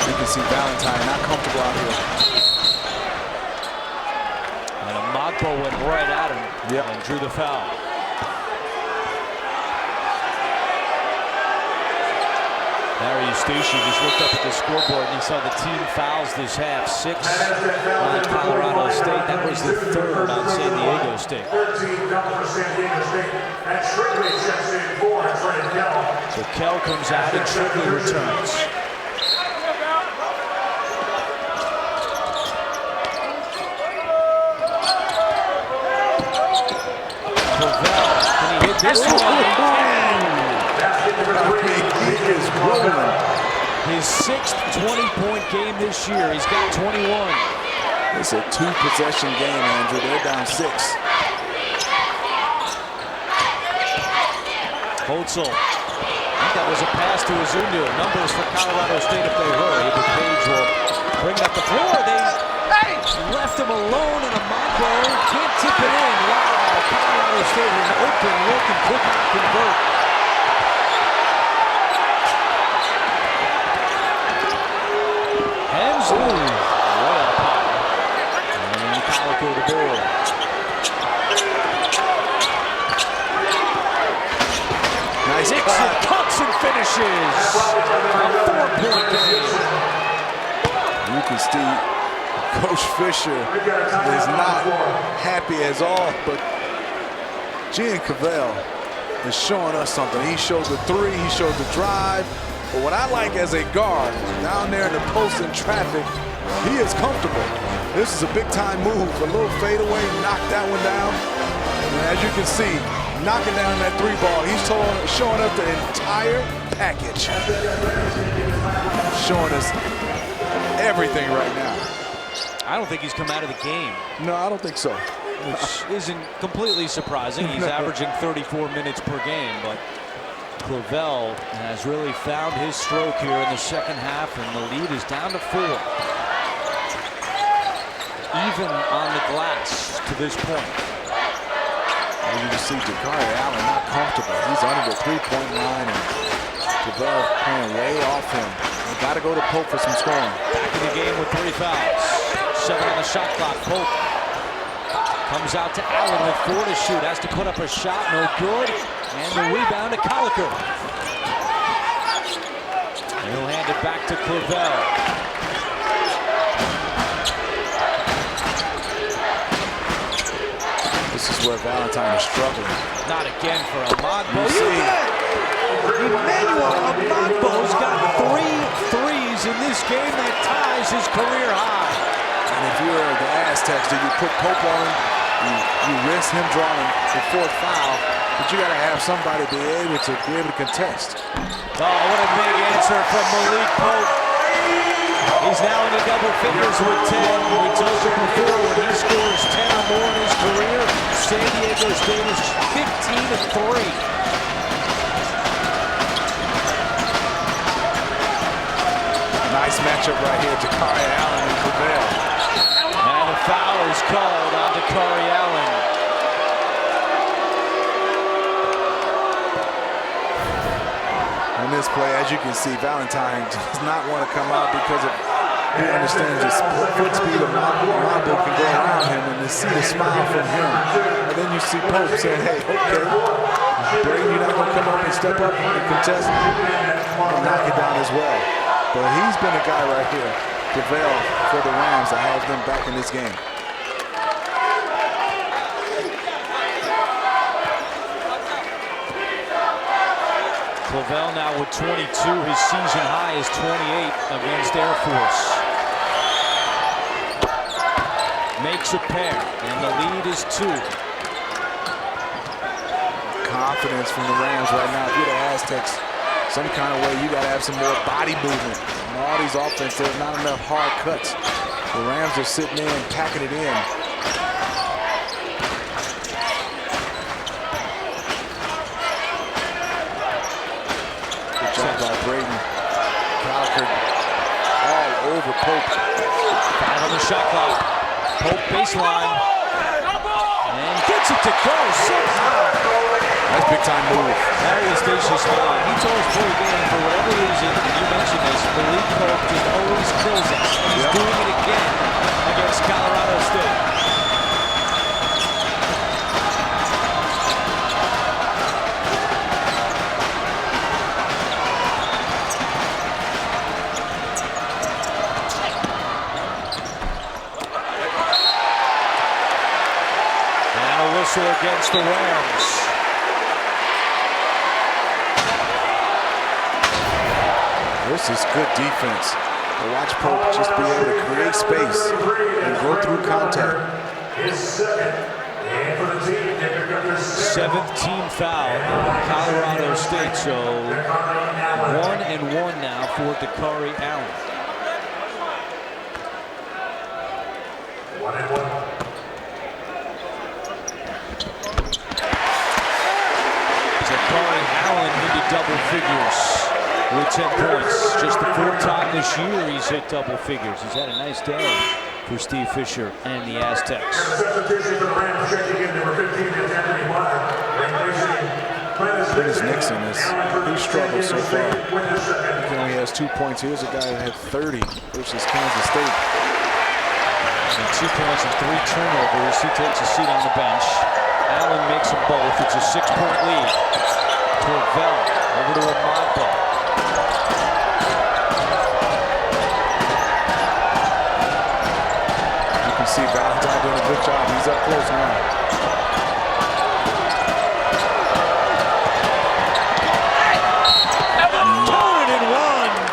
You can see Valentine not comfortable out here. And Omogbo went right at him and drew the foul. Larry Eustace just looked up at the scoreboard and he saw the team fouls this half. 6 on Colorado State. That was the 3rd on San Diego State. 13 double for San Diego State. And Strickly checks in for Trey Kell. So Kell comes out and Strickly returns. Clavell, can he hit this one? He is rolling. His 6th 20-point game this year. He's got 21. It's a 2-possession game, Andrew. They're down 6. Holtzel. I think that was a pass to Azundu. Numbers for Colorado State if they hurry. But Page will bring up the floor. They left him alone, and Omogbo can't tip it in. Wow, Colorado State with an open look and could not convert. Hensley, way up high. And Calico the board. Nice Nixon cuts and finishes. A 4-point game. You can see Coach Fisher is not happy as all, but Gian Cavell is showing us something. He showed the 3, he showed the drive. But what I like as a guard, down there in the post in traffic, he is comfortable. This is a big-time move. A little fadeaway, knock that one down. And as you can see, knocking down that 3-ball, he's showing us the entire package. Showing us everything right now. I don't think he's come out of the game. No, I don't think so. Which isn't completely surprising. He's averaging 34 minutes per game, but Clavell has really found his stroke here in the second half, and the lead is down to 4. Even on the glass to this point. And you can see Jakari Allen not comfortable. He's under the 3-point line, and Clavell playing way off him. They got to go to Pope for some scoring. Back in the game with 3 fouls. 7 on the shot clock. Pope comes out to Allen with 4 to shoot. Has to put up a shot, no good. And the rebound to Calico. He'll hand it back to Clavell. This is where Valentine is struggling. Not again for Omogbo. You see, Emmanuel Omogbo's got 3 threes in this game. That ties his career high. and if you're the Aztecs, do you put Pope on him? You risk him drawing the 4th foul, but you got to have somebody be able to contest. Oh, what a big answer from Malik Pope. He's now in the double figures with 10. We told you before, when he scores 10 or more in his career, San Diego State is 15-3. Nice matchup right here, Jakari Allen and Clavell. And a foul is called on Jakari Allen. On this play, as you can see, Valentine does not want to come out because he understands the foot speed of Omogbo can go around him, and to see the smile from him. And then you see Pope saying, hey, okay, Brady, you're not going to come up and step up and contest and knock it down as well. But he's been a guy right here, Clavell, for the Rams that has them back in this game. Clavell now with 22. His season high is 28 against Air Force. Makes a pair, and the lead is 2. Confidence from the Rams right now. If you're the Aztecs, some kind of way you got to have some more body movement. And all these offenses, there's not enough hard cuts. The Rams are sitting in, packing it in. Good job by Braden. Calico all over Pope. 5 on the shot clock. Pope baseline. Gets it to go somehow. That's big time move. That was Stacey Smiley. He told us before the game, for whatever reason, and you mentioned this, Malik Pope just always kills us. He's doing it again against Colorado State. And a whistle against the Rams. This is good defense. To watch Pope just be able to create space and go through contact. His second, and for the team, they pick up their Seventh team foul on Colorado State, so 1-1 now for Dakari Allen. 1-1. Dakari Allen into double figures with 10 points. Just the fourth time this year he's hit double figures. He's had a nice day for Steve Fisher and the Aztecs. Substitution for the Rams, checking in number 15, that's Anthony Meyer. Dennis Nixon he struggled so far. He only has 2 points. Here's a guy who had 30 versus Kansas State. And 2 points and 3 turnovers. He takes a seat on the bench. Allen makes them both. It's a 6-point lead. Torvell over to Omogbo. You can see Valentine doing a good job. He's up close now.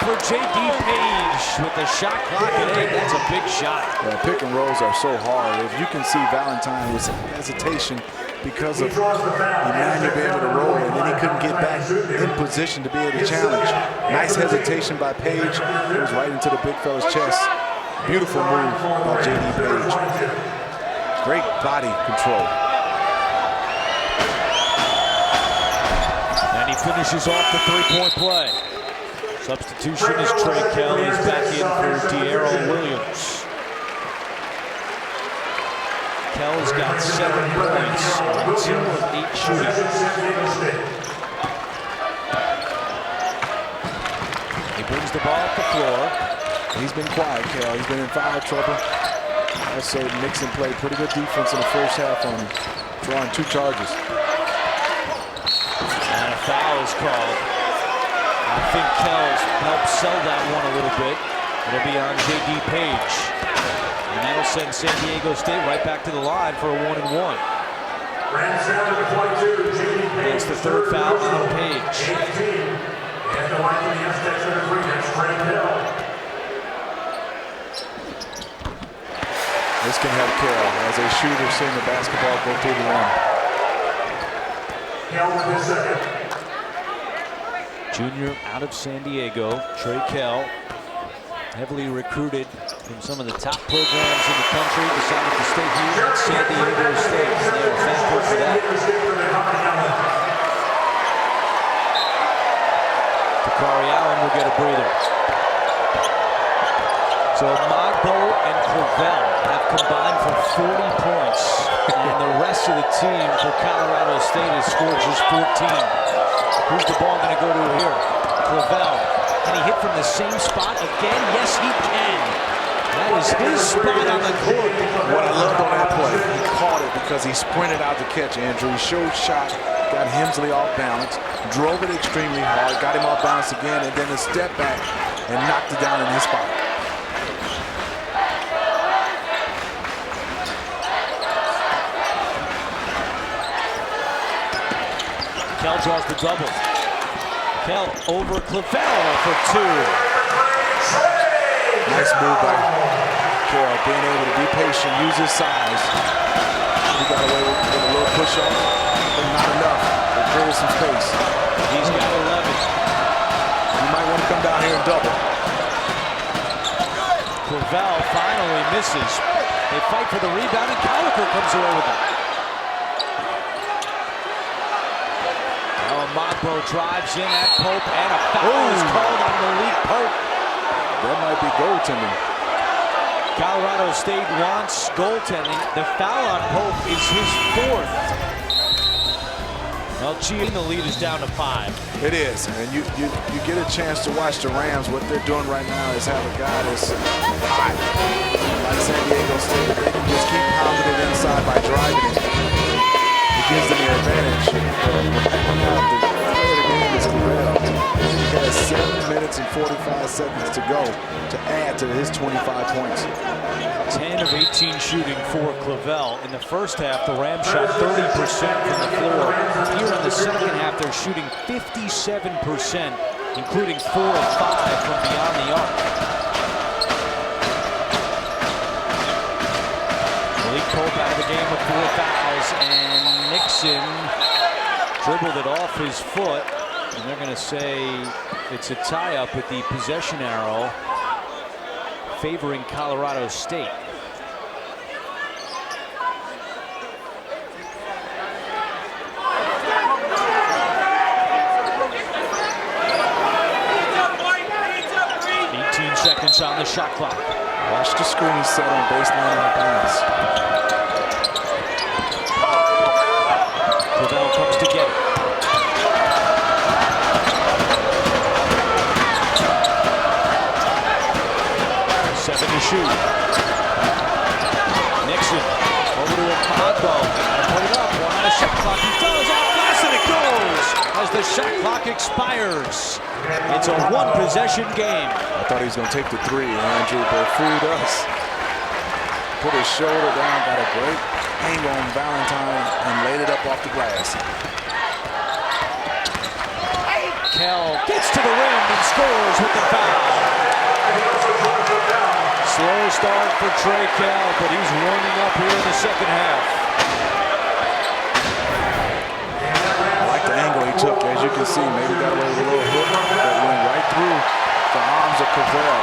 For J.D. Page with the shot clock at 8. That's a big shot. Yeah, pick and rolls are so hard. If you can see Valentine with some hesitation because of Emmanuel being able to roll, and then he couldn't get back in position to be able to challenge. Nice hesitation by Page. It was right into the big fella's chest. Beautiful move by J.D. Page. Great body control. And he finishes off the three-point play. Substitution is Trey Kelly. He's back in for De'Aaron Williams. Kell's got 7 points on 2 of 8 shooting. He brings the ball up the floor. He's been quiet, Kell. He's been in foul trouble. Also, Nixon played pretty good defense in the first half on him, drawing 2 charges. And a foul is called. I think Kells helped sell that one a little bit. It'll be on J.D. Page. And that'll send San Diego State right back to the line for a 1-1. Rams down to the 22, J.D. Page. It's the third foul on Page. 18. And the line for the Aztecs number 3, that's Trey Hill. This can help Kell as a shooter seeing the basketball go through the rim. Hill with his second. Junior out of San Diego, Trey Kell, heavily recruited from some of the top programs in the country, decided to stay here at San Diego State. And they are thankful for that. Dakari Allen will get a breather. So Omogbo and Torvell have combined for 40 points. And the rest of the team for Colorado State has scored just 14. Who's the ball going to go to here? Torvell. Can he hit from the same spot again? Yes, he can. That is his spot on the court. What I loved on that play, he caught it because he sprinted out to catch Andrew. He showed shot, got Hemsley off balance, drove it extremely hard, got him off balance again, and then a step back and knocked it down in his spot. Kell draws the double. Kell over Clavell for 2. Nice move by Kell, being able to be patient, use his size. He got away with a little push-up, but not enough. They created some space. He's got 11. You might want to come down here and double. Clavell finally misses. They fight for the rebound, and Calico comes away with it. Omogbo drives in at Pope, and a foul is called on Malik Pope. That might be goaltending. Colorado State wants goaltending. The foul on Pope is his 4th. Well, the lead is down to 5. It is, and you get a chance to watch the Rams. What they're doing right now is have a guy that's hot, like San Diego State. If they can just keep pounding it inside by driving it, it gives them the advantage. Now, the player of the game is Clavel. He has 7 minutes and 45 seconds to go to add to his 25 points. 10 of 18 shooting for Clavel. In the first half, the Rams shot 30% from the floor. Here in the second half, they're shooting 57%, including 4 of 5 from beyond the arc. Malik Pope out of the game with 4 fouls, and Nixon dribbled it off his foot. And they're going to say it's a tie-up with the possession arrow favoring Colorado State. Seconds on the shot clock. Watch the screen set on baseline and bounce. Clavel comes to get it. 7 to shoot. Nixon over to Omogbo. Put it up. 1 on the shot clock. He does off glass and it goes as the shot clock expires. It's a 1-possession game. I thought he was going to take the 3, Andrew, but fooled us. Put his shoulder down, got a great angle on Valentine, and laid it up off the glass. Kell gets to the rim and scores with the foul. Slow start for Trey Kell, but he's warming up here in the second half. I like the angle he took. As you can see, maybe got away with a little hook that went right through the arms of Clavel.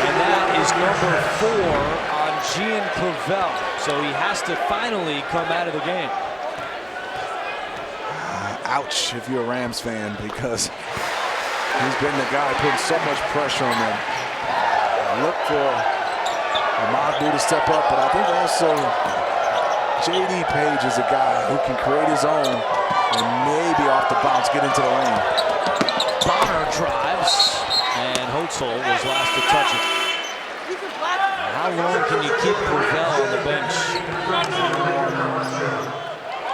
And that is number 4 on Gian Clavel. So he has to finally come out of the game. Ouch if you're a Rams fan, because he's been the guy putting so much pressure on them. Look for Omogbo to step up, but I think also J.D. Page is a guy who can create his own and maybe off the bounce get into the lane. Bonner drives, and Hotzel was last to touch it. How long can you keep Clavel on the bench?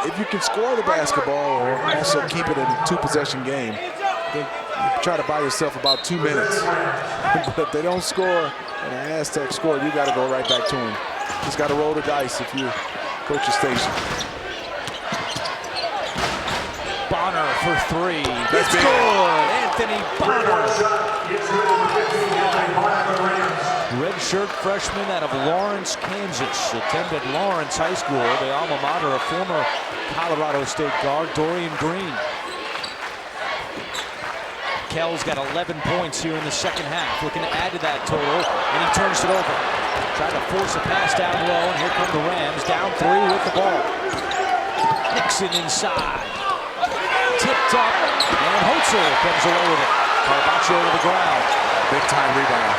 If you can score the basketball or also keep it in a 2-possession game, then you try to buy yourself about 2 minutes. But if they don't score and the Aztecs score, you got to go right back to them. Just got to roll the dice if you coach your station. Bonner for 3. That's good. Anthony Bonner. Redshirt freshman out of Lawrence, Kansas. Attended Lawrence High School, the alma mater of former Colorado State guard Dorian Green. Kell's got 11 points here in the second half. Looking to add to that total, and he turns it over. Trying to force a pass down low, and here come the Rams. Down 3 with the ball. Nixon inside. Tipped up, and Hotzel comes away with it. Carpaccio to the ground. Big time rebound.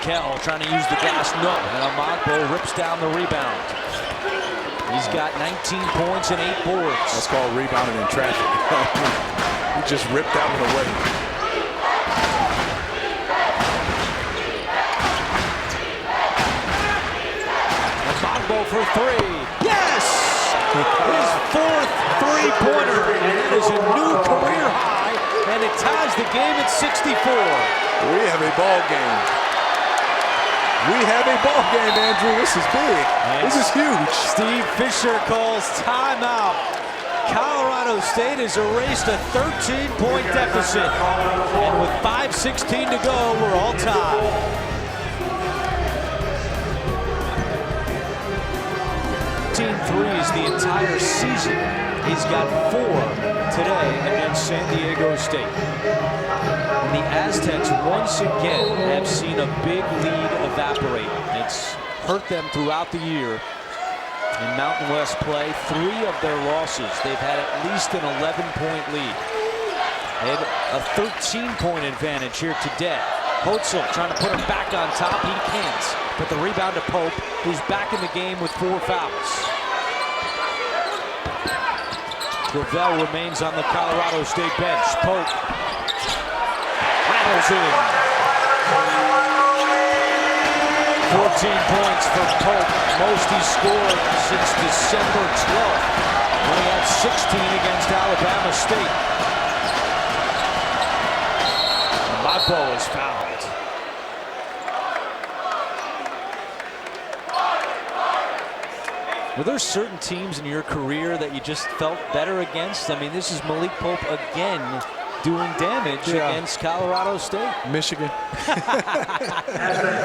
Kell trying to use the glass nut, and Omogbo rips down the rebound. He's got 19 points and 8 boards. That's called rebounding in traffic. He just ripped that one away. Omogbo for 3. Yes! His 4th three-pointer, and that is a new career high, and it ties the game at 64. We have a ball game. We have a ball game, Andrew. This is big. This is huge. Steve Fisher calls timeout. Colorado State has erased a 13-point deficit. And with 5:16 to go, we're all tied. 15 threes the entire season. He's got 4 today against San Diego State. And the Aztecs once again have seen a big lead evaporate. It's hurt them throughout the year. In Mountain West play, 3 of their losses, they've had at least an 11-point lead. They had a 13-point advantage here today. Hotzel trying to put him back on top. He can't. But the rebound to Pope, who's back in the game with 4 fouls. Gravel remains on the Colorado State bench. Pope rattles in. 14 points for Pope, most he's scored since December 12th, when he had 16 against Alabama State. Omogbo is fouled. Were there certain teams in your career that you just felt better against? I mean, this is Malik Pope again doing damage against Colorado State. Michigan.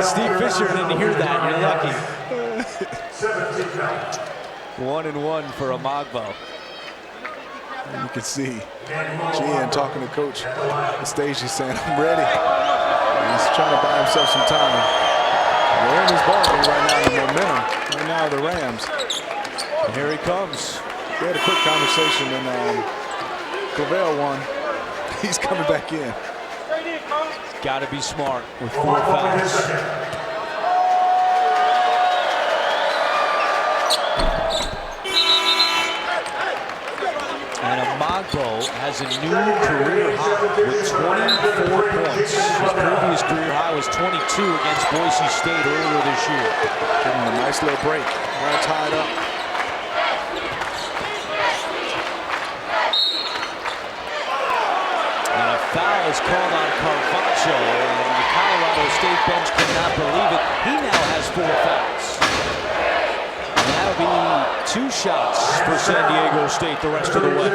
Steve Fisher didn't hear that. You're lucky. 1-1 for Omogbo. You can see GN talking to Coach on stage. He's saying, I'm ready. He's trying to buy himself some time. They're in this ball game right now, the momentum. Right now, the Rams. And here he comes. They had a quick conversation, and Gravel won. He's coming back in. Got to be smart with 4 fouls. And Omogbo has a new career high with 24 points. His previous career high was 22 against Boise State earlier this year. Giving him a nice little break. All tied up. Foul is called on Carvacho, and the Colorado State bench cannot believe it. He now has 4 fouls. And that'll be 2 shots for San Diego State the rest of the way.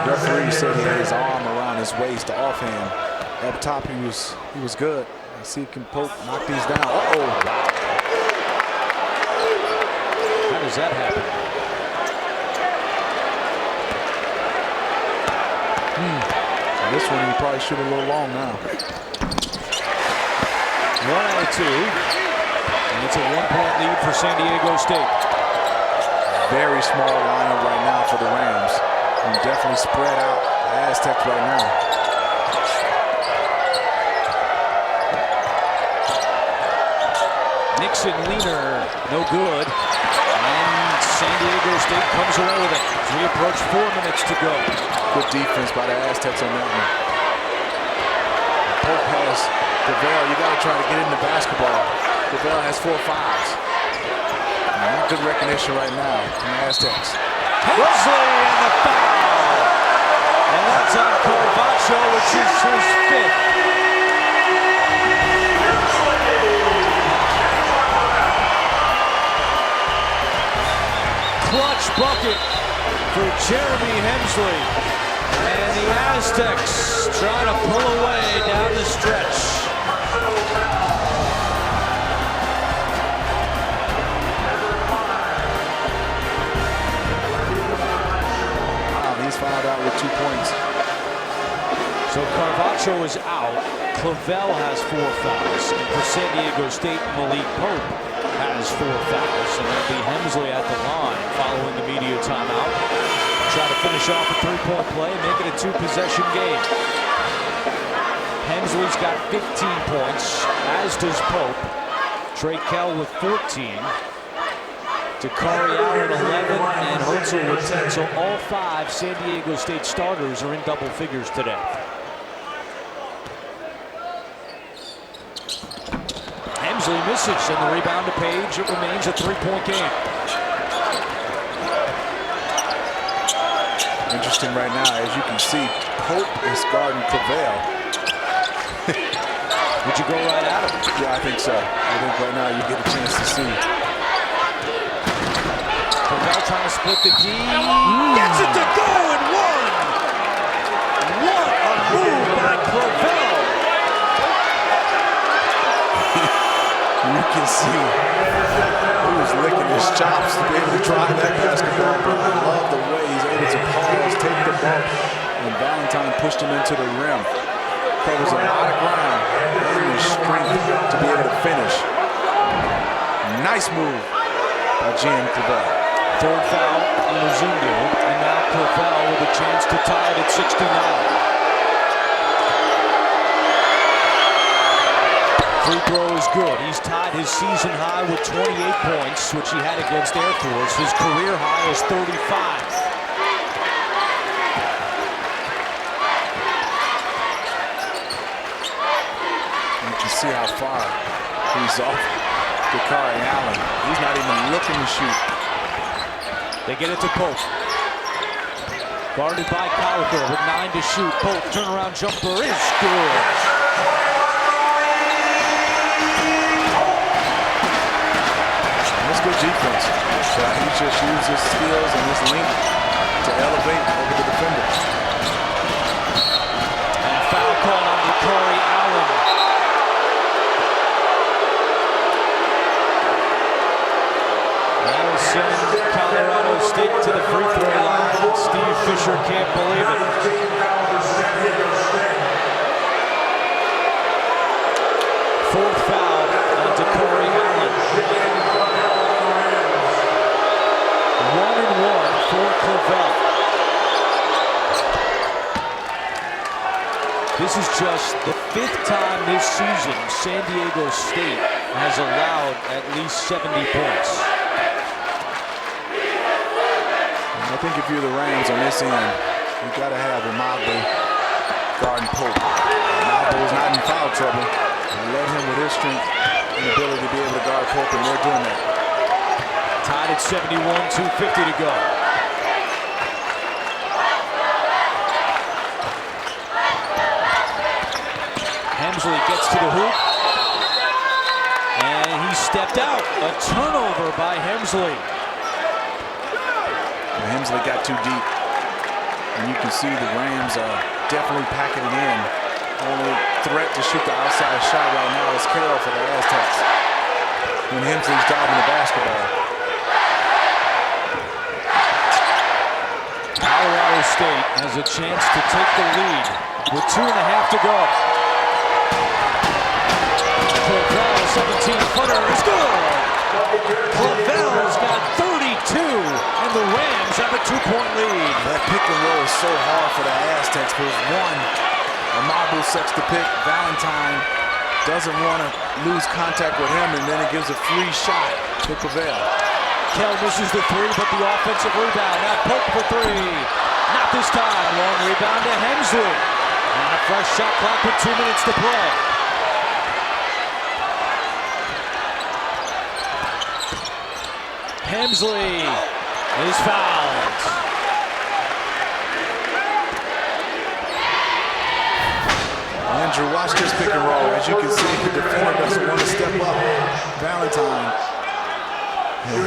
Referee said he had his arm around his waist, the offhand. Up top, he was good. Let's see if can Pope knock these down. Uh-oh. How does that happen? This one he probably shoot a little long now. 1 out of 2. And it's a 1-point lead for San Diego State. Very small lineup right now for the Rams. And definitely spread out the Aztecs right now. Nixon leaner, no good. And San Diego State comes away with it. As we approach 4 minutes to go. Good defense by the Aztecs on that one. Pope has Gravel. You got to try to get into basketball. Gravel has 4 fouls. Not good recognition right now from the Aztecs. Mosley and the foul. And that's on Carvacho, which is his 5th. Clutch bucket for Jeremy Hemsley. And the Aztecs trying to pull away down the stretch. Wow, he's fouled out with 2 points. So Carvacho is out. Clavel has 4 fouls. And for San Diego State, Malik Pope has 4 fouls. And that'll be Hemsley at the line following the media timeout. Try to finish off a 3-point play, make it a 2-possession game. Hemsley's got 15 points, as does Pope. Trey Kell with 14. Dakari Allen 11 and Hotzel with 10. So all 5 San Diego State starters are in double figures today. Hemsley misses, and the rebound to Page. It remains a 3-point game. Interesting right now, as you can see, Pope is guarding Clavel. Would you go right at him? Yeah, I think so. I think right now you get a chance to see. Clavel trying to split the D. Gets it to go and 1. What a move by Clavel. You can see he was licking his chops to be able to drive that basketball. But I love the way he's able to pause, take the bump, and Valentine pushed him into the rim. Covers a lot of ground and the strength to be able to finish. Nice move by GM Clavel. Third foul on Mozingo, and now Clavel with a chance to tie it at 69. Free throw is good. He's tied his season high with 28 points, which he had against Air Force. His career high is 35. You can see how far he's off Dakari Allen. He's not even looking to shoot. They get it to Pope. Guarded by Cowper with 9 to shoot. Pope turnaround jumper is good. That's good defense. So he just used his skills and his length to elevate over the defenders. And a foul call on Dakari Allen. That'll send Colorado State to the free throw line. Steve Fisher can't believe it. Fourth foul on Dakari Allen. 1-1 for Clavel. This is just the 5th time this season San Diego State has allowed at least 70 points. I think if you're the Rams on this end, you got to have Omogbo guarding Pope. Omogbo is not in foul trouble. And let him with his strength and ability to be able to guard Pope, and they're doing that. Tied at 71, 2:50 to go. Hemsley gets to the hoop. And he stepped out. A turnover by Hemsley. Hemsley got too deep, and you can see the Rams are definitely packing it in. Only threat to shoot the outside shot right now is Carroll for the Aztecs when Hemsley's driving the basketball. Colorado State has a chance to take the lead with 2.5 to go. Clavel, 17-footer is good. Clavel's got 32, and the Rams have a 2-point lead. That pick and roll is so hard for the Aztecs because one, Omogbo sets the pick. Valentine doesn't want to lose contact with him, and then it gives a free shot to Clavel. Kell misses the 3, but the offensive rebound. Now Pope for 3. Not this time. Long rebound to Hemsley. And a fresh shot clock with 2 minutes to play. Hemsley is fouled. Andrew, watch this pick and roll. As you can see, the defender doesn't want to step up. Valentine,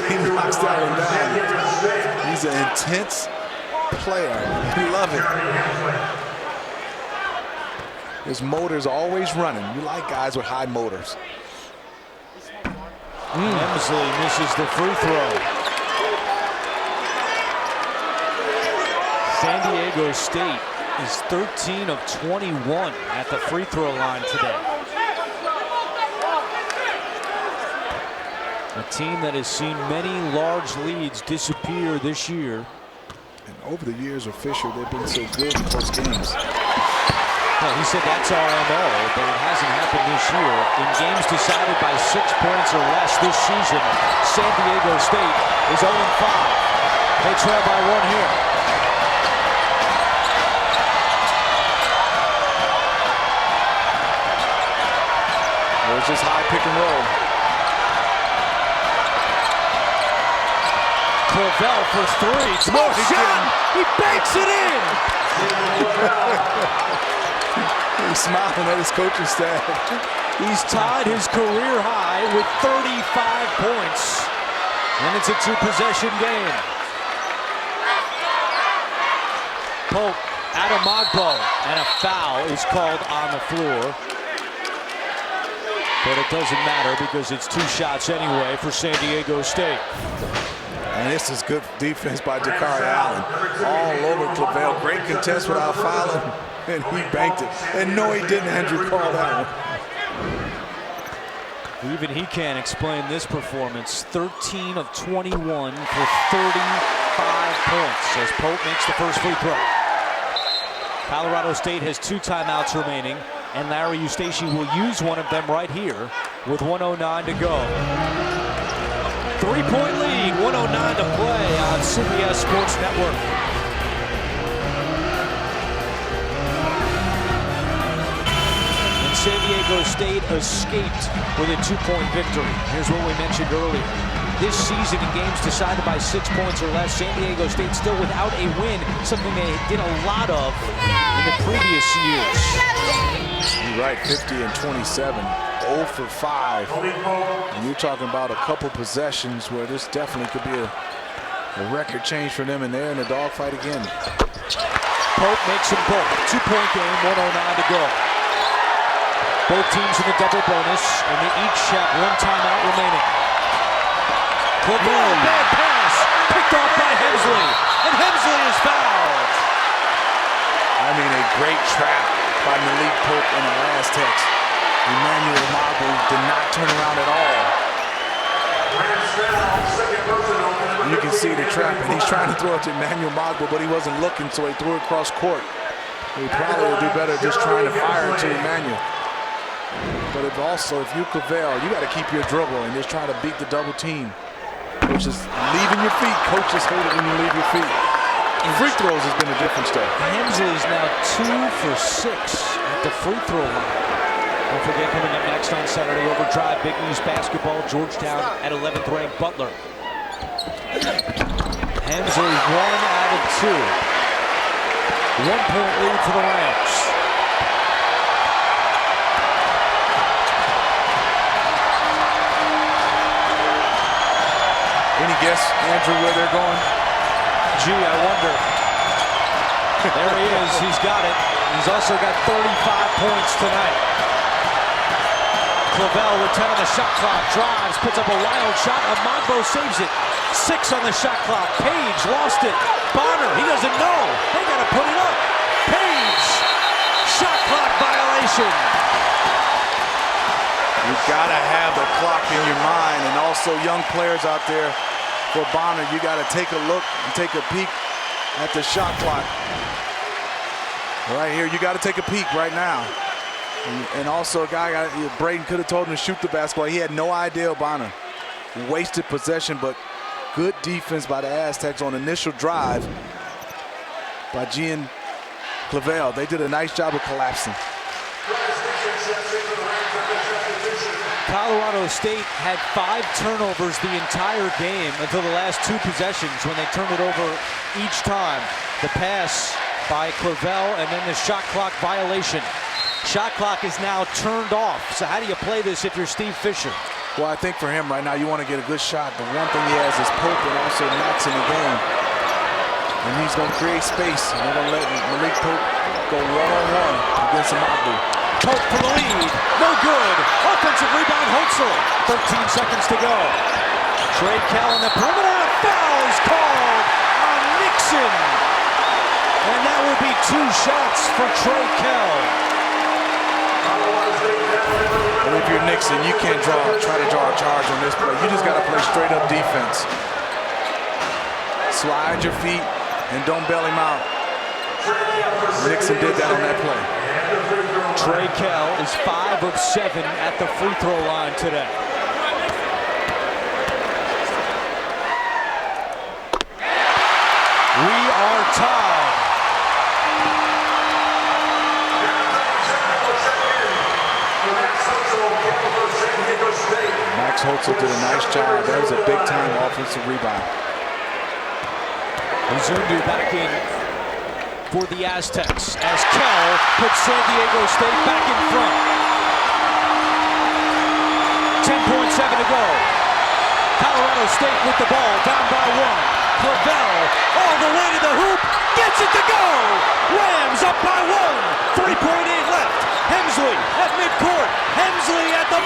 he knocks that one down. He's an intense player. You love it. His motor's always running. You like guys with high motors. Hemsley misses the free throw. San Diego State is 13 of 21 at the free throw line today. A team that has seen many large leads disappear this year. And over the years with Fisher, they've been so good in close games. Well, he said that's our MO, but it hasn't happened this year. In games decided by 6 points or less this season, San Diego State is 0-5. They trail by 1 here. There's just high pick and roll. Clavel for 3. Oh, shot! He banks it in! He's smiling at his coaching staff. He's tied his career high with 35 points. And it's a 2-possession game. Pope at Omogbo, and a foul is called on the floor. But it doesn't matter because it's 2 shots anyway for San Diego State. And this is good defense by Dakari Allen. All over Clavel. Great contest without fouling. And he banked it. And no, he didn't, Andrew. Call that one. Even he can't explain this performance. 13 of 21 for 35 points as Pope makes the first free throw. Colorado State has 2 timeouts remaining, and Larry Eustace will use one of them right here with 1:09 to go. 3-point lead, 1:09 to play on CBS Sports Network. And San Diego State escaped with a 2-point victory. Here's what we mentioned earlier. This season in games decided by 6 points or less, San Diego State still without a win, something they did a lot of in the previous years. You're right, 50 and 27, 0 for 5. And you're talking about a couple possessions where this definitely could be a record change for them, and they're in a dogfight again. Pope makes them both. 2-point game, 1:09 to go. Both teams in the double bonus, and they each have 1 timeout remaining. Clavell, bad pass, picked off by Hensley, and Hensley is fouled. I mean, a great trap by Malik Pope and the Aztecs. Emmanuel Omogbo did not turn around at all. You can see the trap, and he's trying to throw it to Emmanuel Omogbo, but he wasn't looking, so he threw it across court. He probably would do better just trying to fire it to Emmanuel. But if you Clavell, you got to keep your dribble and just try to beat the double team, which is leaving your feet. Coaches hate it when you leave your feet. And free throws has been a different stuff. Hensley is now 2 for 6 at the free throw line. Don't forget, coming up next on Saturday Overdrive, Big East basketball, Georgetown at 11th ranked Butler. Hensley 1 out of 2. 1-point lead for the Rams. Any guess, Andrew, where they're going? Gee, I wonder. There he is. He's got it. He's also got 35 points tonight. Clavell with 10 on the shot clock. Drives, puts up a wild shot. Omogbo saves it. 6 on the shot clock. Page lost it. Bonner, he doesn't know. They got to put it up. Page. Shot clock violation. You've got to have the clock in your mind, and also young players out there. For Bonner, you got to take a look and take a peek at the shot clock. Right here, you got to take a peek right now. And also, Braden could have told him to shoot the basketball. He had no idea, Bonner. Wasted possession, but good defense by the Aztecs on initial drive by Gian Clavell. They did a nice job of collapsing. Colorado State had 5 turnovers the entire game until the last 2 possessions when they turned it over each time. The pass by Clavell and then the shot clock violation. Shot clock is now turned off. So how do you play this if you're Steve Fisher? Well, I think for him right now, you want to get a good shot. The one thing he has is Pope and also Max in the game. And he's going to create space. And they're going to let Malik Pope go one-on-one against Omogbo. Pope for the lead. No good. Offensive rebound, Hotzel. 13 seconds to go. Trey Kell on the perimeter. A foul is called on Nixon. And that will be 2 shots for Trey Kell. And if you're Nixon, you can't try to draw a charge on this play. You just got to play straight up defense. Slide your feet and don't bail him out. Nixon did that on that play. Trey Kell is 5 of 7 at the free throw line today. We are tied. Max Hotzel did a nice job. That was a big-time offensive rebound. Zundu back in for the Aztecs as Kell puts San Diego State back in front. 10.7 to go. Colorado State with the ball, down by 1. Clavell all the way to the hoop, gets it to go. Rams up by 1. 3.8 left. Hensley at midcourt. Hensley at the